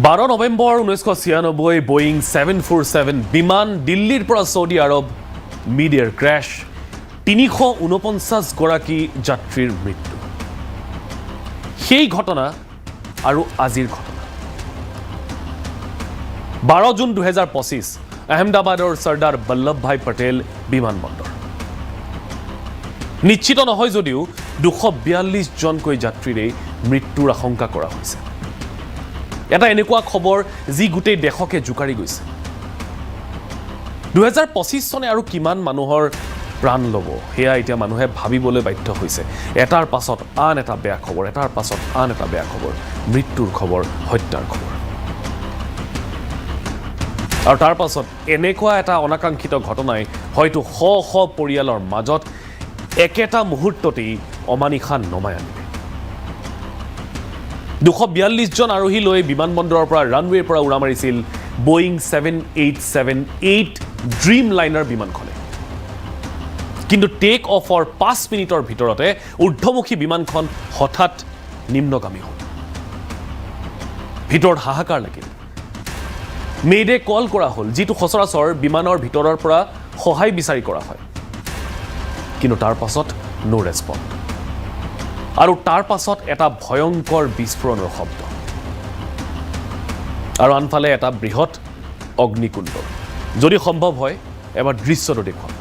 12 November 1996 Boeing 747 বিমান দিল্লীৰ পৰা Saudi আৰব mid air ক্ৰেশ 349 গৰাকী যাত্ৰীৰ মৃত্যু সেই ঘটনা আৰু আজিৰ ঘটনা 12 জুন 2025 আহমেদাবাদৰ সৰ্দাৰ বল্লভভাই পটেল বিমানবন্দৰ নিশ্চিত নহয় যদিও 242 জনকৈ যাত্ৰীৰে মৃত্যুৰ আশংকা কৰা হৈছে এটা এনেকুৱা খবৰ যি গুটেই দেশকে জুকাৰি গৈছে 2025 চনে আৰু কিমান মানুহৰ প্ৰাণ লব হেয়া এতিয়া মানুহে ভাবিবলৈ বাধ্য হৈছে এটাৰ পাছত আন এটা বেয়া খবৰ এটাৰ পাছত আন এটা বেয়া খবৰ মৃত্যুৰ খবৰ হত্যাৰ খবৰ আৰু তাৰ পাছত এনেকুৱা এটা অনাকাংক্ষিত ঘটনাই হয়তো শ শ পৰিয়ালৰ মাজত একেটা মুহূৰ্ততেই অমানিশা নমাই আনিলে 242 জন আৰোহী লৈ বিমানবন্দৰৰ পৰা ৰানৱেৰ পৰা উৰা মাৰিছিল Boeing 7878 Dreamliner বিমানখনে কিন্তু টেক অফৰ 5 মিনিটৰ ভিতৰতে ঊৰ্ধ্বমুখী বিমানখন হঠাৎ নিম্নগামী হ'ল ভিতৰত হাহাকাৰ লাগিল মেডে কল কৰা হ'ল যিটো সচৰাচৰ বিমানৰ ভিতৰৰ পৰা সহায় বিচাৰি কৰা হয় কিন্তু তাৰ পাছত নো ৰেছপন্ড আৰু তাৰ পাছত এটা ভয়ংকৰ বিস্ফোৰণৰ শব্দ আৰু আনফালে এটা বৃহৎ অগ্নিকুণ্ড যদি সম্ভৱ হয় এবাৰ দৃশ্যটো দেখুৱাম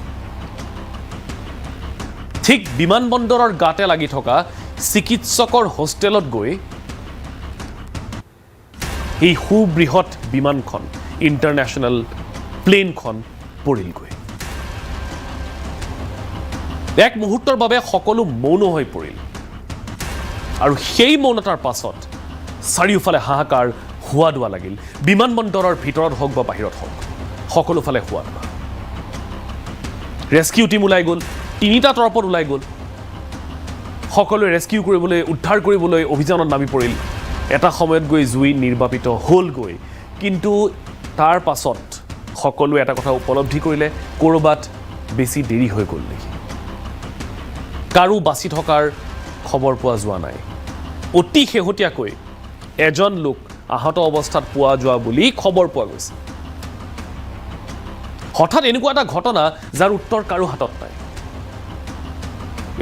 ঠিক বিমানবন্দৰৰ গাতে লাগি থকা চিকিৎসকৰ হোষ্টেলত গৈ এই সুবৃহৎ বিমানখন ইণ্টাৰনেশ্যনেল প্লেনখন পৰিলগৈ এক মুহূৰ্তৰ বাবে সকলো মৌন হৈ পৰিল আৰু সেই মৌনতাৰ পাছত চাৰিওফালে হাহাকাৰ হোৱা দোৱা লাগিল বিমানবন্দৰৰ ভিতৰত হওক বা বাহিৰত হওক সকলোফালে হোৱা দোৱা ৰেস্কিউ টিম ওলাই গ'ল তিনিটা তৰপত ওলাই গ'ল সকলোৱে ৰেস্কিউ কৰিবলৈ উদ্ধাৰ কৰিবলৈ অভিযানত নামি পৰিল এটা সময়ত গৈ জুই নিৰ্বাপিত হ'লগৈ কিন্তু তাৰ পাছত সকলোৱে এটা কথা উপলব্ধি কৰিলে ক'ৰবাত বেছি দেৰি হৈ গ'ল নেকি কাৰো বাচি থকাৰ খবৰ পোৱা যোৱা নাই অতি শেহতীয়াকৈ এজন লোক আহত অৱস্থাত পোৱা যোৱা বুলি খবৰ পোৱা গৈছে হঠাৎ এনেকুৱা এটা ঘটনা যাৰ উত্তৰ কাৰো হাতত নাই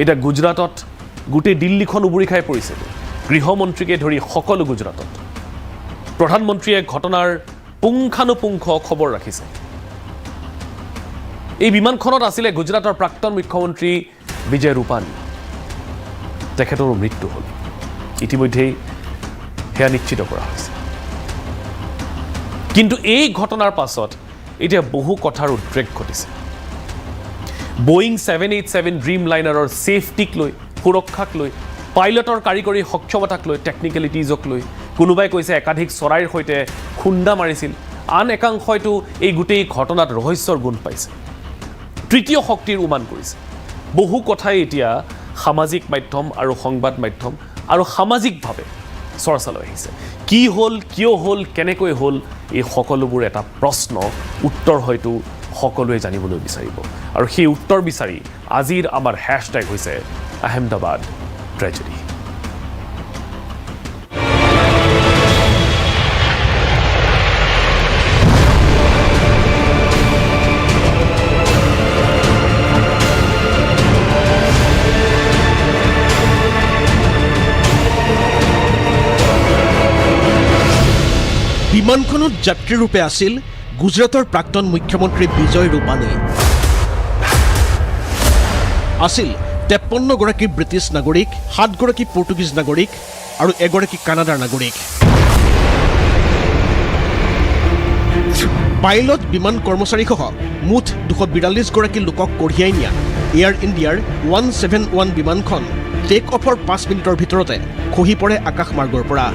এটা গুজৰাটত গোটেই দিল্লীখন উবুৰি খাই পৰিছে গৃহমন্ত্ৰীকে ধৰি সকলো গুজৰাটত প্ৰধানমন্ত্ৰীয়ে ঘটনাৰ পুংখানুপুংখ খবৰ ৰাখিছে এই বিমানখনত আছিলে গুজৰাটৰ প্ৰাক্তন মুখ্যমন্ত্ৰী বিজয় ৰূপানী তেখেতৰো মৃত্যু হ'ল ইতিমধ্যেই হেয়া নিশ্চিত কৰা হৈছে কিন্তু এই ঘটনাৰ পাছত এতিয়া বহু কথাৰ উদ্ৰেক ঘটিছে Boeing 787 Dreamlineৰৰ সেফটিক লৈ সুৰক্ষাক লৈ পাইলটৰ কাৰিকৰী সক্ষমতাক লৈ টেকনিকেলিটিজক লৈ কোনোবাই কৈছে একাধিক চৰাইৰ সৈতে খুন্দা মাৰিছিল আন একাংশইতো এই গোটেই ঘটনাত ৰহস্যৰ গুণ পাইছে তৃতীয় শক্তিৰ উমান কৰিছে বহু কথাই এতিয়া সামাজিক মাধ্যম আৰু সংবাদ মাধ্যম আৰু সামাজিকভাৱে চৰ্চালৈ আহিছে কি হ'ল কিয় হ'ল কেনেকৈ হ'ল এই সকলোবোৰ এটা প্ৰশ্ন উত্তৰ হয়তো সকলোৱে জানিবলৈ বিচাৰিব আৰু সেই উত্তৰ বিচাৰি আজিৰ আমাৰ হেশটেগ হৈছে আহমেদাবাদ ট্ৰেজেডি বিমানখনত যাত্ৰীৰূপে আছিল গুজৰাটৰ প্ৰাক্তন মুখ্যমন্ত্ৰী বিজয় ৰূপানী আছিল 53 গৰাকী ব্ৰিটিছ নাগৰিক 7 গৰাকী পৰ্তুগীজ নাগৰিক আৰু এগৰাকী কানাডাৰ নাগৰিক পাইলট বিমান কৰ্মচাৰীসহ মুঠ 242 গৰাকী লোকক কঢ়িয়াই নিয়া এয়াৰ ইণ্ডিয়াৰ 171 বিমানখন টেক অফৰ 5 মিনিটৰ ভিতৰতে খহি পৰে আকাশমাৰ্গৰ পৰা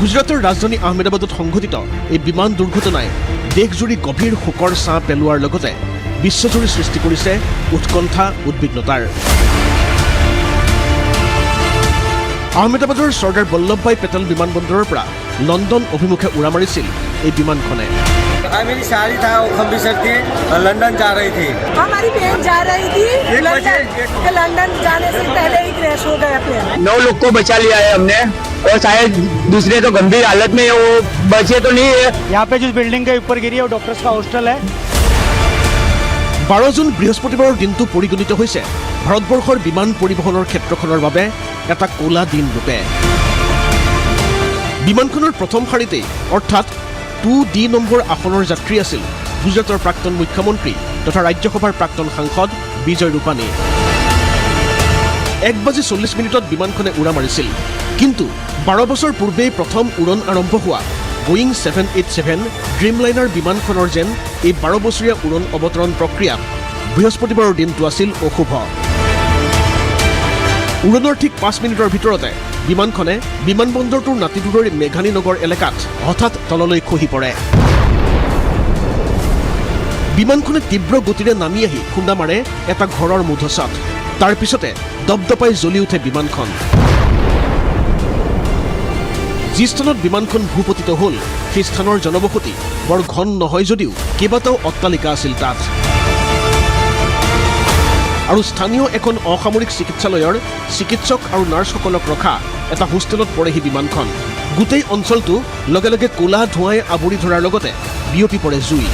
গুজৰাটৰ ৰাজধানী আহমেদাবাদত সংঘটিত এই বিমান দুৰ্ঘটনাই দেশজুৰি গভীৰ শোকৰ ছাঁ পেলোৱাৰ লগতে বিশ্বজুৰি সৃষ্টি কৰিছে উৎকণ্ঠা উদ্বিগ্নতাৰ আহমেদাবাদৰ সৰ্দাৰ বল্লভভাই পেটেল বিমানবন্দৰৰ পৰা লণ্ডন অভিমুখে উৰা মাৰিছিল এই বিমানখনে मेरी साली था वो खम्बिसर थी लंदन जा रही थी हमारी बहन जा रही थी लंदन जाने से पहले ही क्रैश हो गया प्लेन 9 लोग को बचा लिया है हमने और शायद दूसरे तो गंभीर हालत में है वो बचे तो नहीं है यहाँ पे जिस बिल्डिंग के ऊपर गिरी है वो डॉक्टर्स का हॉस्टल है 12 জুন বৃহস্পতিবাৰৰ দিনটো পৰিগণিত হৈছে ভাৰতবৰ্ষৰ বিমান পৰিবহণৰ ক্ষেত্ৰখনৰ বাবে এটা ক'লা দিন ৰূপে বিমানখনৰ প্ৰথম শাৰীতে অৰ্থাৎ 2D নম্বৰ আসনৰ যাত্ৰী আছিল গুজৰাটৰ প্ৰাক্তন মুখ্যমন্ত্ৰী তথা ৰাজ্যসভাৰ প্ৰাক্তন সাংসদ বিজয় ৰূপানী 1:40 বিমানখনে উৰা মাৰিছিল কিন্তু 12 বছৰ পূৰ্বে প্ৰথম উৰণ আৰম্ভ হোৱা Boeing 787 Dreamliner বিমানখনৰ যেন এই 12 বছৰীয়া উৰণ অৱতৰণ প্ৰক্ৰিয়া বৃহস্পতিবাৰৰ দিনটো আছিল অশুভ উৰণৰ ঠিক 5 মিনিটৰ ভিতৰতে বিমানখনে বিমানবন্দৰটোৰ নাতিদূৰৰ মেঘানী নগৰ এলেকাত হঠাৎ তললৈ খহি পৰে বিমানখনে তীব্ৰ গতিৰে নামি আহি খুন্দা মাৰে এটা ঘৰৰ মুধচাত তাৰ পিছতে দপদপাই জ্বলি উঠে বিমানখন যি স্থানত বিমানখন ভূপতিত হ'ল সেই স্থানৰ জনবসতি বৰ ঘন নহয় যদিও কেইবাটাও অট্টালিকা আছিল তাত আৰু স্থানীয় এখন অসামৰিক চিকিৎসালয়ৰ চিকিৎসক আৰু নাৰ্ছসকলক ৰখা এটা হোষ্টেলত পৰেহি বিমানখন গোটেই অঞ্চলটো লগে লগে ক'লা ধোঁৱাই আৱৰি ধৰাৰ লগতে বিয়পি পৰে জুই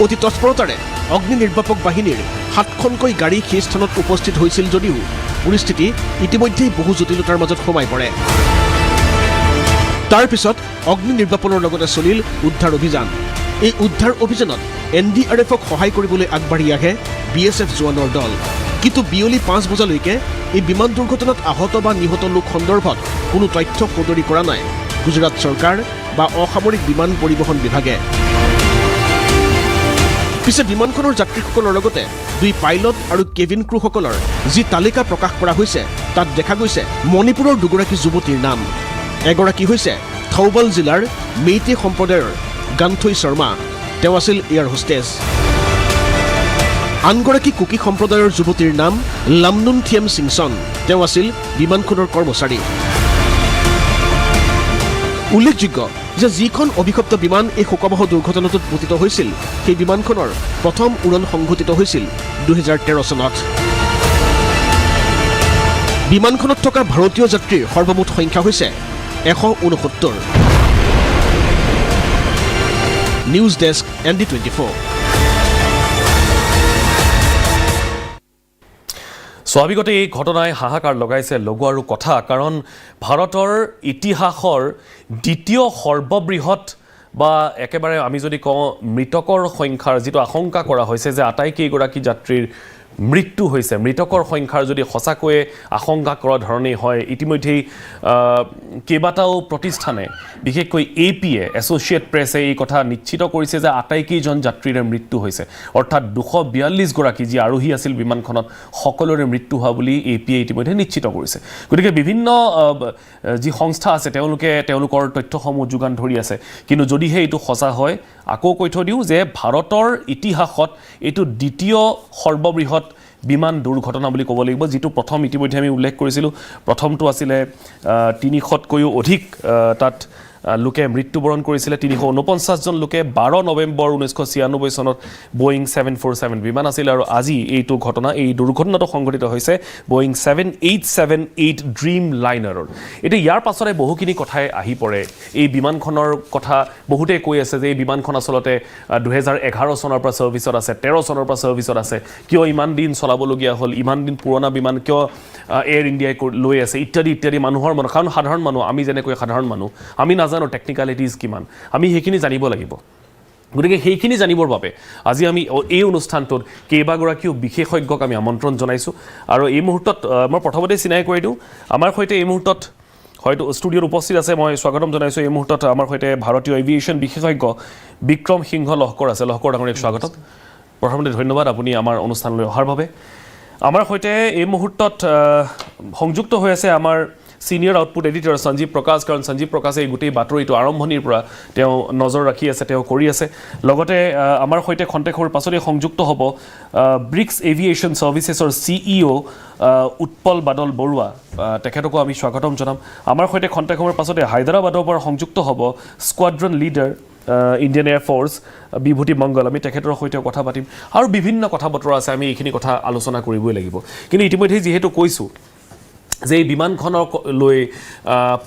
অতি তৎপৰতাৰে অগ্নি নিৰ্বাপক বাহিনীৰ 7খনকৈ গাড়ী সেই স্থানত উপস্থিত হৈছিল যদিও পৰিস্থিতি ইতিমধ্যেই বহু জটিলতাৰ মাজত সোমাই পৰে তাৰ পিছত অগ্নি নিৰ্বাপনৰ লগতে চলিল উদ্ধাৰ অভিযান এই উদ্ধাৰ অভিযানত NDRFক সহায় কৰিবলৈ আগবাঢ়ি আহে BSF জোৱানৰ দল কিন্তু বিয়লি 5 বজালৈকে এই বিমান দুৰ্ঘটনাত আহত বা নিহত লোক সন্দৰ্ভত কোনো তথ্য সদৰি কৰা নাই গুজৰাট চৰকাৰ বা অসামৰিক বিমান পৰিবহণ বিভাগে পিছে বিমানখনৰ যাত্ৰীসকলৰ লগতে 2 পাইলট আৰু কেবিন ক্ৰুসকলৰ যি তালিকা প্ৰকাশ কৰা হৈছে তাত দেখা গৈছে মণিপুৰৰ দুগৰাকী যুৱতীৰ নাম এগৰাকী হৈছে থৌবল জিলাৰ মেইতে সম্প্ৰদায়ৰ জ্ঞানথৈ শৰ্মা তেওঁ আছিল এয়াৰ হোষ্টেজ আনগৰাকী কুকি সম্প্ৰদায়ৰ যুৱতীৰ নাম লামনুন থিয়েম সিংছন তেওঁ আছিল বিমানখনৰ কৰ্মচাৰী উল্লেখযোগ্য যে যিখন অভিশপ্ত বিমান এই শোকবহ দুৰ্ঘটনাটোত পতিত হৈছিল সেই বিমানখনৰ প্ৰথম উৰণ সংঘটিত হৈছিল 2013 চনত বিমানখনত থকা ভাৰতীয় যাত্ৰীৰ সৰ্বমুঠ সংখ্যা হৈছে 169 নিউজ ডেস্ক ND24 স্বাভাৱিকতে এই ঘটনাই হাহাকাৰ লগাইছে লগু আৰু কথা কাৰণ ভাৰতৰ ইতিহাসৰ দ্বিতীয় সৰ্ববৃহৎ বা একেবাৰে আমি যদি কওঁ মৃতকৰ সংখ্যাৰ যেটো আশংকা কৰা হৈছে যে আটাইকেইগৰাকী যাত্ৰীৰ মৃত্যু হৈছে মৃতকৰ সংখ্যাৰ যদি সঁচাকৈ আশংকা কৰা ধৰণেই হয় ইতিমধ্যেই কেইবাটাও প্ৰতিষ্ঠানে বিশেষকৈ APA এছ'চিয়েট প্ৰেছে এই কথা নিশ্চিত কৰিছে যে আটাইকেইজন যাত্ৰীৰ মৃত্যু হৈছে অৰ্থাৎ 242 গৰাকী যি আৰোহী আছিল বিমানখনত সকলোৰে মৃত্যু হোৱা বুলি APA ইতিমধ্যে নিশ্চিত কৰিছে গতিকে বিভিন্ন যি সংস্থা আছে তেওঁলোকৰ তথ্যসমূহ যোগান ধৰি আছে কিন্তু যদিহে এইটো সঁচা হয় আকৌ কৈ থৈ দিওঁ যে ভাৰতৰ ইতিহাসত এইটো দ্বিতীয় সৰ্ববৃহৎ বিমান দুৰ্ঘটনা বুলি ক'ব লাগিব যেটো প্ৰথম ইতিমধ্যে আমি উল্লেখ কৰিছিলো প্ৰথমটো আছিলে 300তকৈও অধিক তাত লোকে মৃত্যুবৰণ কৰিছিলে 349 জন লোকে 12 নৱেম্বৰ 1996 চনত Boeing 747 বিমান আছিল আৰু আজি এইটো ঘটনা এই দুৰ্ঘটনাটো সংঘটিত হৈছে Boeing 7878 Dreamlinerৰ এটা ইয়াৰ পাছৰে বহুখিনি কথাই আহি পৰে এই বিমানখনৰ কথা বহুতে কৈ আছে যে এই বিমানখন আসলতে 2011 চনৰ পৰা সাৰ্ভিসত আছে 13 চনৰ পৰা সাৰ্ভিসত আছে কিয় ইমান দিন চলাবলগীয়া হ'ল ইমান দিন পুৰণা বিমান কিয় এয়াৰ ইণ্ডিয়াই লৈ আছে ইত্যাদি মানুহৰ মন কাৰণ সাধাৰণ মানুহ আমি যেনেকৈ সাধাৰণ মানুহ আমি নাজানো টেকনিক্যালিটিজ কিমান আমি হেখিনি জানিব লাগিব গতিকে হেখিনি জানিবৰ বাবে আজি আমি এই অনুষ্ঠানটোত কেইবাগৰাকীও বিশেষজ্ঞক আমি আমন্ত্ৰণ জনাইছো আৰু এই মুহূৰ্তত মই প্ৰথমতে চিনাই কৰি দিওঁ আমাৰ সৈতে এই মুহূৰ্তত হয়তো ষ্টুডিঅ'ত উপস্থিত আছে মই স্বাগতম জনাইছো এই মুহূৰ্তত আমাৰ সৈতে ভাৰতীয় এভিয়েশ্যন বিশেষজ্ঞ বিক্ৰম সিংহ লহকৰ আছে লহকৰ ডাঙৰীয়াক স্বাগতম প্ৰথমতে ধন্যবাদ আপুনি আমাৰ অনুষ্ঠানলৈ অহাৰ বাবে আমাৰ সৈতে এই মুহূৰ্তত সংযুক্ত হৈ আছে আমাৰ ছিনিয়ৰ আউটপুট এডিটৰ সঞ্জীৱ প্ৰকাশ কাৰণ সঞ্জীৱ প্ৰকাশে এই গোটেই বাতৰিটো আৰম্ভণিৰ পৰা তেওঁ নজৰ ৰাখি আছে তেওঁ কৰি আছে লগতে আমাৰ সৈতে খন্তেকৰ পাছতে সংযুক্ত হ'ব ব্ৰিক্স এভিয়েশ্যন সাৰ্ভিসেছৰ CEO উৎপল বাদল বৰুৱা তেখেতকো আমি স্বাগতম জনাম আমাৰ সৈতে খন্তেকৰ পাছতে হায়দৰাবাদৰ পৰা সংযুক্ত হ'ব squadron leader Indian air force Bibhuti Mangal আমি তেখেতৰ সৈতে কথা পাতিম আৰু বিভিন্ন কথা বতৰা আছে আমি এইখিনি কথা আলোচনা কৰিবই লাগিব কিন্তু ইতিমধ্যে যিহেতু কৈছোঁ যে এই বিমানখনক লৈ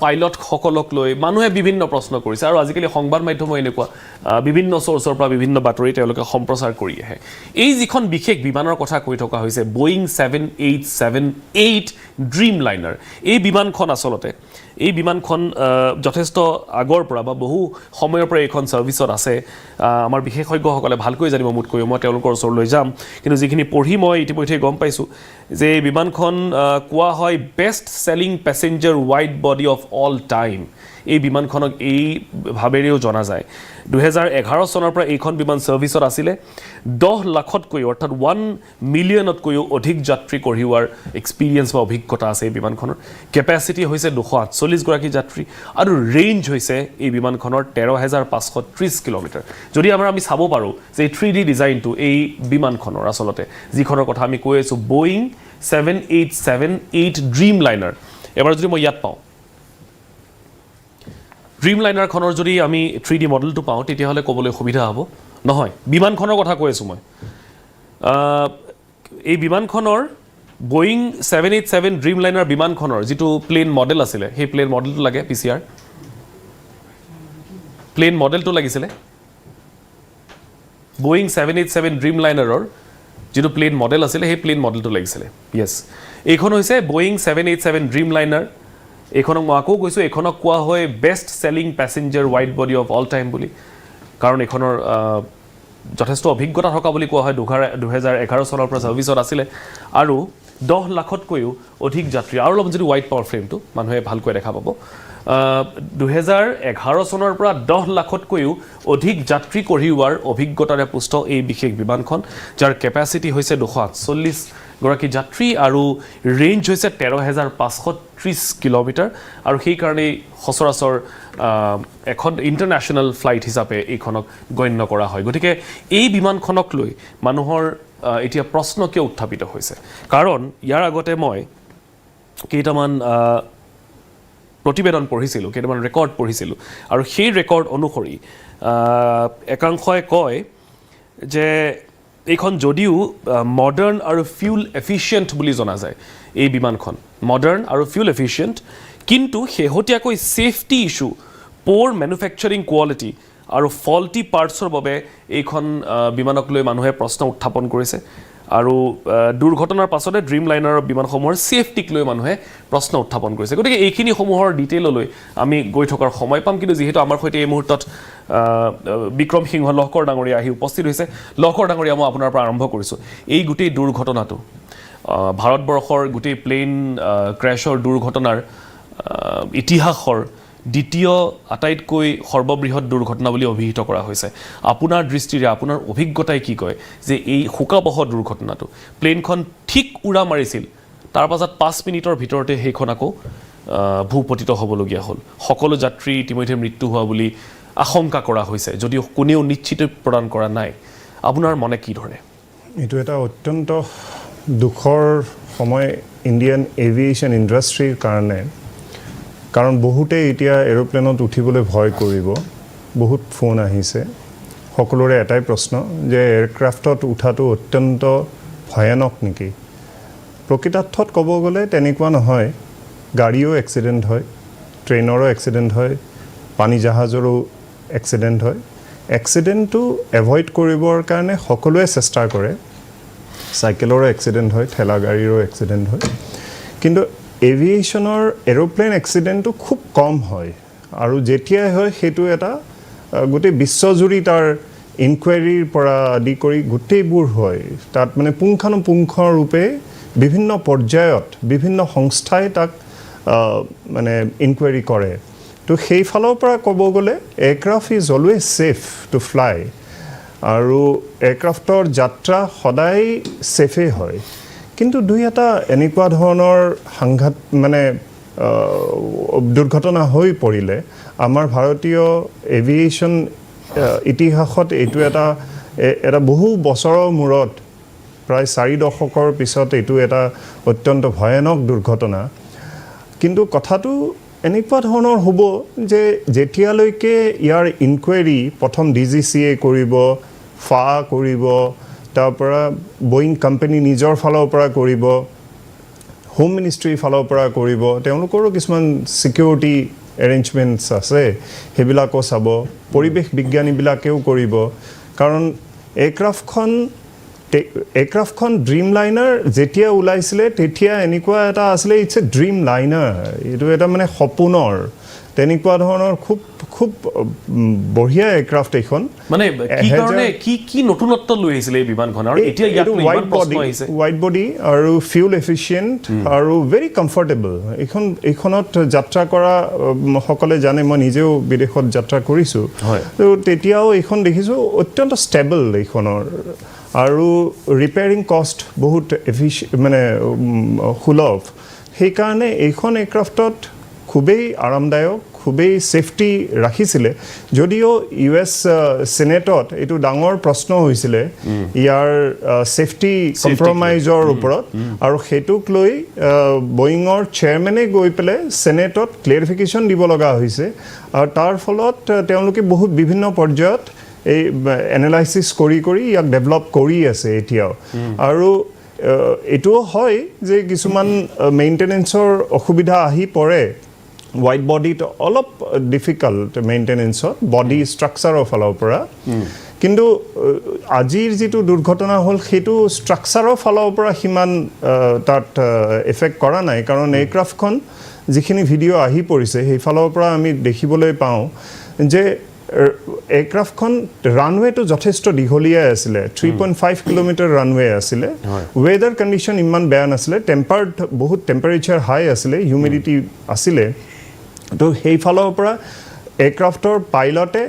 পাইলটসকলক লৈ মানুহে বিভিন্ন প্ৰশ্ন কৰিছে আৰু আজিকালি সংবাদ মাধ্যম এনেকুৱা বিভিন্ন চ'ৰ্চৰ পৰা বিভিন্ন বাতৰি তেওঁলোকে সম্প্ৰচাৰ কৰি আহে এই যিখন বিশেষ বিমানৰ কথা কৈ থকা হৈছে Boeing 7878 Dreamliner এই বিমানখন আচলতে এই বিমানখন যথেষ্ট আগৰ পৰা বা বহু সময়ৰ পৰা এইখন সাৰ্ভিসত আছে আমাৰ বিশেষজ্ঞসকলে ভালকৈ জানিব মুতকৈ মই তেওঁলোকৰ ওচৰলৈ যাম কিন্তু যিখিনি পঢ়ি মই ইতিমধ্যে গম পাইছোঁ যে এই বিমানখন কোৱা হয় best selling passenger wide body of all time এই বিমানখনক এই ভাবেৰেও জনা যায় 2011 চনৰ পৰা এইখন বিমান সাৰ্ভিসত আছিলে 10 লাখতকৈ অৰ্থাৎ 1 মিলিয়নতকৈও অধিক যাত্ৰী কঢ়িওৱাৰ এক্সপিৰিয়েন্স বা অভিজ্ঞতা আছে এই বিমানখনৰ কেপাসিটি হৈছে 248 গৰাকী যাত্ৰী আৰু ৰেঞ্জ হৈছে এই বিমানখনৰ 13530 কিলোমিটাৰ যদি আমি চাব পাৰো যে 3D ডিজাইনটো এই বিমানখনৰ আচলতে যিখনৰ কথা আমি কৈ আছো Boeing 7878 Dreamliner এবাৰ যদি মই ইয়াত পাওঁ Dreamliner খনৰ যদি আমি 3D মডেলটো পাওঁ তেতিয়াহলে ক'বলৈ সুবিধা হ'ব নহয় বিমানখনৰ কথা কৈ আছো মই এই বিমানখনৰ Boeing 787 Dreamliner বিমানখনৰ যিটো প্লেন মডেল আছিলে সেই প্লেন মডেলটো লাগে PCR প্লেন মডেলটো লাগিছিলে Boeing 787 Dreamlinerৰ যিটো প্লেন মডেল আছিলে সেই প্লেন মডেলটো লাগিছিলে ইয়েস এইখন হৈছে Boeing 787 Dreamliner এইখনক মই আকৌ কৈছোঁ এইখনক কোৱা হয় best selling passenger wide body of all time বুলি কাৰণ এইখনৰ যথেষ্ট অভিজ্ঞতা থকা বুলি কোৱা হয় 2011 চনৰ পৰা সাৰ্ভিসত আছিলে আৰু 10 লাখতকৈও অধিক যাত্ৰী আৰু অলপ যদি ওয়াইড পাৱাৰ ফ্ৰেমটো মানুহে ভালকৈ দেখা পাব 2011 চনৰ পৰা 10 লাখতকৈও অধিক যাত্ৰী কঢ়িওৱাৰ অভিজ্ঞতাৰে পুষ্ট এই বিশেষ বিমানখন যাৰ কেপাসিটি হৈছে 248 গৰাকী যাত্ৰী আৰু ৰেঞ্জ হৈছে 13530 কিলোমিটাৰ আৰু সেই কাৰণে সচৰাচৰ এখন ইন্টাৰনেশ্যনেল ফ্লাইট হিচাপে এইখনক গণ্য কৰা হয় গতিকে এই বিমানখনক লৈ মানুহৰ এতিয়া প্ৰশ্ন কিয় উত্থাপিত হৈছে কাৰণ ইয়াৰ আগতে মই কেইটামান প্ৰতিবেদন পঢ়িছিলোঁ কেইটামান ৰেকৰ্ড পঢ়িছিলোঁ আৰু সেই ৰেকৰ্ড অনুসৰি একাংশই কয় যে এইখন যদিও মডাৰ্ণ আৰু ফিউল এফিচিয়েণ্ট বুলি জনা যায় এই বিমানখন মডাৰ্ণ আৰু ফিউল এফিচিয়েণ্ট কিন্তু শেহতীয়াকৈ সেফটি ইস্যু পোৰ মেনুফেকচাৰিং কোৱালিটি আৰু ফল্টি পাৰ্টছৰ বাবে এইখন বিমানক লৈ মানুহে প্ৰশ্ন উত্থাপন কৰিছে আৰু দুৰ্ঘটনাৰ পাছতে ড্ৰিমলাইনাৰৰ বিমানসমূহৰ সেফটিক লৈ মানুহে প্ৰশ্ন উত্থাপন কৰিছে গতিকে এইখিনি সমূহৰ ডিটেইললৈ আমি গৈ থকাৰ সময় পাম কিন্তু যেহেতু আমাৰ সৈতে এই মুহূৰ্তত বিক্ৰম সিংহ লহকৰ ডাঙৰীয়া আহি উপস্থিত হৈছে লহকৰ ডাঙৰীয়া মই আপোনাৰ পৰা আৰম্ভ কৰিছোঁ এই গোটেই দুৰ্ঘটনাটো ভাৰতবৰ্ষৰ গোটেই প্লেন ক্ৰেছৰ দুৰ্ঘটনাৰ ইতিহাসৰ দ্বিতীয় আটাইতকৈ সৰ্ববৃহৎ দুৰ্ঘটনা বুলি অভিহিত কৰা হৈছে আপোনাৰ দৃষ্টিৰে আপোনাৰ অভিজ্ঞতাই কি কয় যে এই হুকাবহ দুৰ্ঘটনাটো প্লেনখন ঠিক উৰা মাৰিছিল তাৰ পাছত 5 মিনিটৰ ভিতৰতে সেইখন আকৌ ভূপতিত হ'বলগীয়া হ'ল সকলো যাত্ৰী ইতিমধ্যে মৃত্যু হোৱা বুলি আশংকা কৰা হৈছে যদিও কোনেও নিশ্চিত প্ৰদান কৰা নাই আপোনাৰ মনে কি ধৰে এইটো এটা অত্যন্ত দুখৰ সময় ইণ্ডিয়ান এভিয়েশ্যন ইণ্ডাষ্ট্ৰীৰ কাৰণে কাৰণ বহুতে এতিয়া এৰোপ্লেনত উঠিবলৈ ভয় কৰিব বহুত ফোন আহিছে সকলোৰে এটাই প্ৰশ্ন যে এয়াৰক্ৰাফ্টত উঠাটো অত্যন্ত ভয়ানক নেকি প্ৰকৃতাৰ্থত ক'ব গ'লে তেনেকুৱা নহয় গাড়ীও এক্সিডেণ্ট হয় ট্ৰেইনৰো এক্সিডেণ্ট হয় পানী জাহাজৰো এক্সিডেণ্ট হয় এক্সিডেণ্টটো এভইড কৰিবৰ কাৰণে সকলোৱে চেষ্টা কৰে চাইকেলৰো এক্সিডেণ্ট হয় ঠেলা গাড়ীৰো এক্সিডেণ্ট হয় কিন্তু এভিয়েশ্যনৰ এৰোপ্লেন এক্সিডেণ্টটো খুব কম হয় আৰু যেতিয়াই হয় সেইটো এটা গোটেই বিশ্বজুৰি তাৰ ইনকুৱাৰীৰ পৰা আদি কৰি গোটেইবোৰ হয় তাত মানে পুংখানুপুংখৰূপে বিভিন্ন পৰ্যায়ত বিভিন্ন সংস্থাই তাক মানে ইনকুৱাৰী কৰে তো সেই ফালৰ পৰা ক'ব গ'লে aircraft is always safe to fly আৰু এয়াৰক্ৰাফ্টৰ যাত্ৰা সদায় ছেফে হয় কিন্তু দুই এটা এনেকুৱা ধৰণৰ সাংঘাত মানে দুৰ্ঘটনা হৈ পৰিলে আমাৰ ভাৰতীয় এভিয়েশ্যন ইতিহাসত এইটো এটা বহু বছৰৰ মূৰত প্ৰায় 4 দশকৰ পিছত এইটো এটা অত্যন্ত ভয়ানক দুৰ্ঘটনা কিন্তু কথাটো এনেকুৱা ধৰণৰ হ'ব যে যেতিয়ালৈকে ইয়াৰ ইনকুৱাৰী প্ৰথম DGCA কৰিব ফা কৰিব তাৰ পৰা বোয়িং কোম্পানী নিজৰ ফালৰ পৰা কৰিব হোম মিনিষ্ট্ৰীৰ ফালৰ পৰা কৰিব তেওঁলোকৰো কিছুমান সিকিউৰিটি এৰেঞ্জমেণ্টছ আছে হেবিলাকো চাব পৰিৱেশ বিজ্ঞানীবিলাকেও কৰিব কাৰণ এয়াৰক্ৰাফ্টখন ড্ৰিমলাইনাৰ যেতিয়া ওলাইছিলে তেতিয়া এনেকুৱা এটা আছিলে ইটছ এ ড্ৰিমলাইনাৰ এইটো এটা মানে সপোনৰ তেনেকুৱা ধৰণৰ খুব খুব বঢ়িয়া এয়াৰক্ৰাফ্ট এখন মানে কি কাৰণে কি নতুনত্ব লৈ আহিছিলে এই বিমানখন আৰু এতিয়া ইয়াত ইমান প্ৰশ্ন আহিছে হোৱাইট বডি আৰু ফিউল এফিচিয়েণ্ট আৰু ভেৰি কমফৰ্টেবল এইখনত যাত্ৰা কৰা সকলে জানে মই নিজেও বিদেশত যাত্ৰা কৰিছোঁ তো তেতিয়াও এইখন দেখিছোঁ অত্যন্ত ষ্টেবল এইখনৰ আৰু ৰিপেয়াৰিং কষ্ট বহুত মানে সুলভ সেইকাৰণে এইখন এয়াৰক্ৰাফ্টত খুবেই আৰামদায়ক খুবেই সেফটি ৰাখিছিলে যদিও US সেনেটত এইটো ডাঙৰ প্ৰশ্ন হৈছিলে ইয়াৰ সেফটি কম্প্ৰমাইজৰ ওপৰত আৰু হেতুক লৈ বোয়িঙৰ চেয়াৰমেনে গৈ পেলে সেনেটত ক্লিয়াৰিফিকেশন দিব লগা হৈছে আৰু তাৰ ফলত তেওঁলোকে বহুত বিভিন্ন পৰ্যায়ত এই এনালাইসিস কৰি ইয়াক ডেভেলপ কৰি আছে এতিয়াও আৰু এটোও হয় যে কিছুমান মেইনটেনেন্সৰ অসুবিধা আহি পৰে হোৱাইট বডিত অলপ ডিফিকাল্ট মেইনটেনেন্সত বডি ষ্ট্ৰাকচাৰৰ ফালৰ পৰা কিন্তু আজিৰ যেটো দুৰ্ঘটনা হ'ল হেতু ষ্ট্ৰাকচাৰৰ ফালৰ পৰা হিমান তাত এফেক্ট কৰা নাই কাৰণ এয়াৰক্ৰাফ্টখন যিখিনি ভিডিও আহি পৰিছে সেই ফালৰ পৰা আমি দেখিবলৈ পাওঁ যে এয়াৰক্ৰাফ্টখন ৰানৱেটো যথেষ্ট দীঘলীয়া আছিলে 3.5 কিলোমিটাৰ ৰানৱে আছিলে ওয়েদাৰ কন্ডিশন ইমান বেয়া নাছিলে টেম্পাৰ্ড বহুত টেম্পাৰেচাৰ হাই আছিলে হিউমিডিটি আছিলে তো সেই ফালৰ পৰা এয়াৰক্ৰাফ্টৰ পাইলটে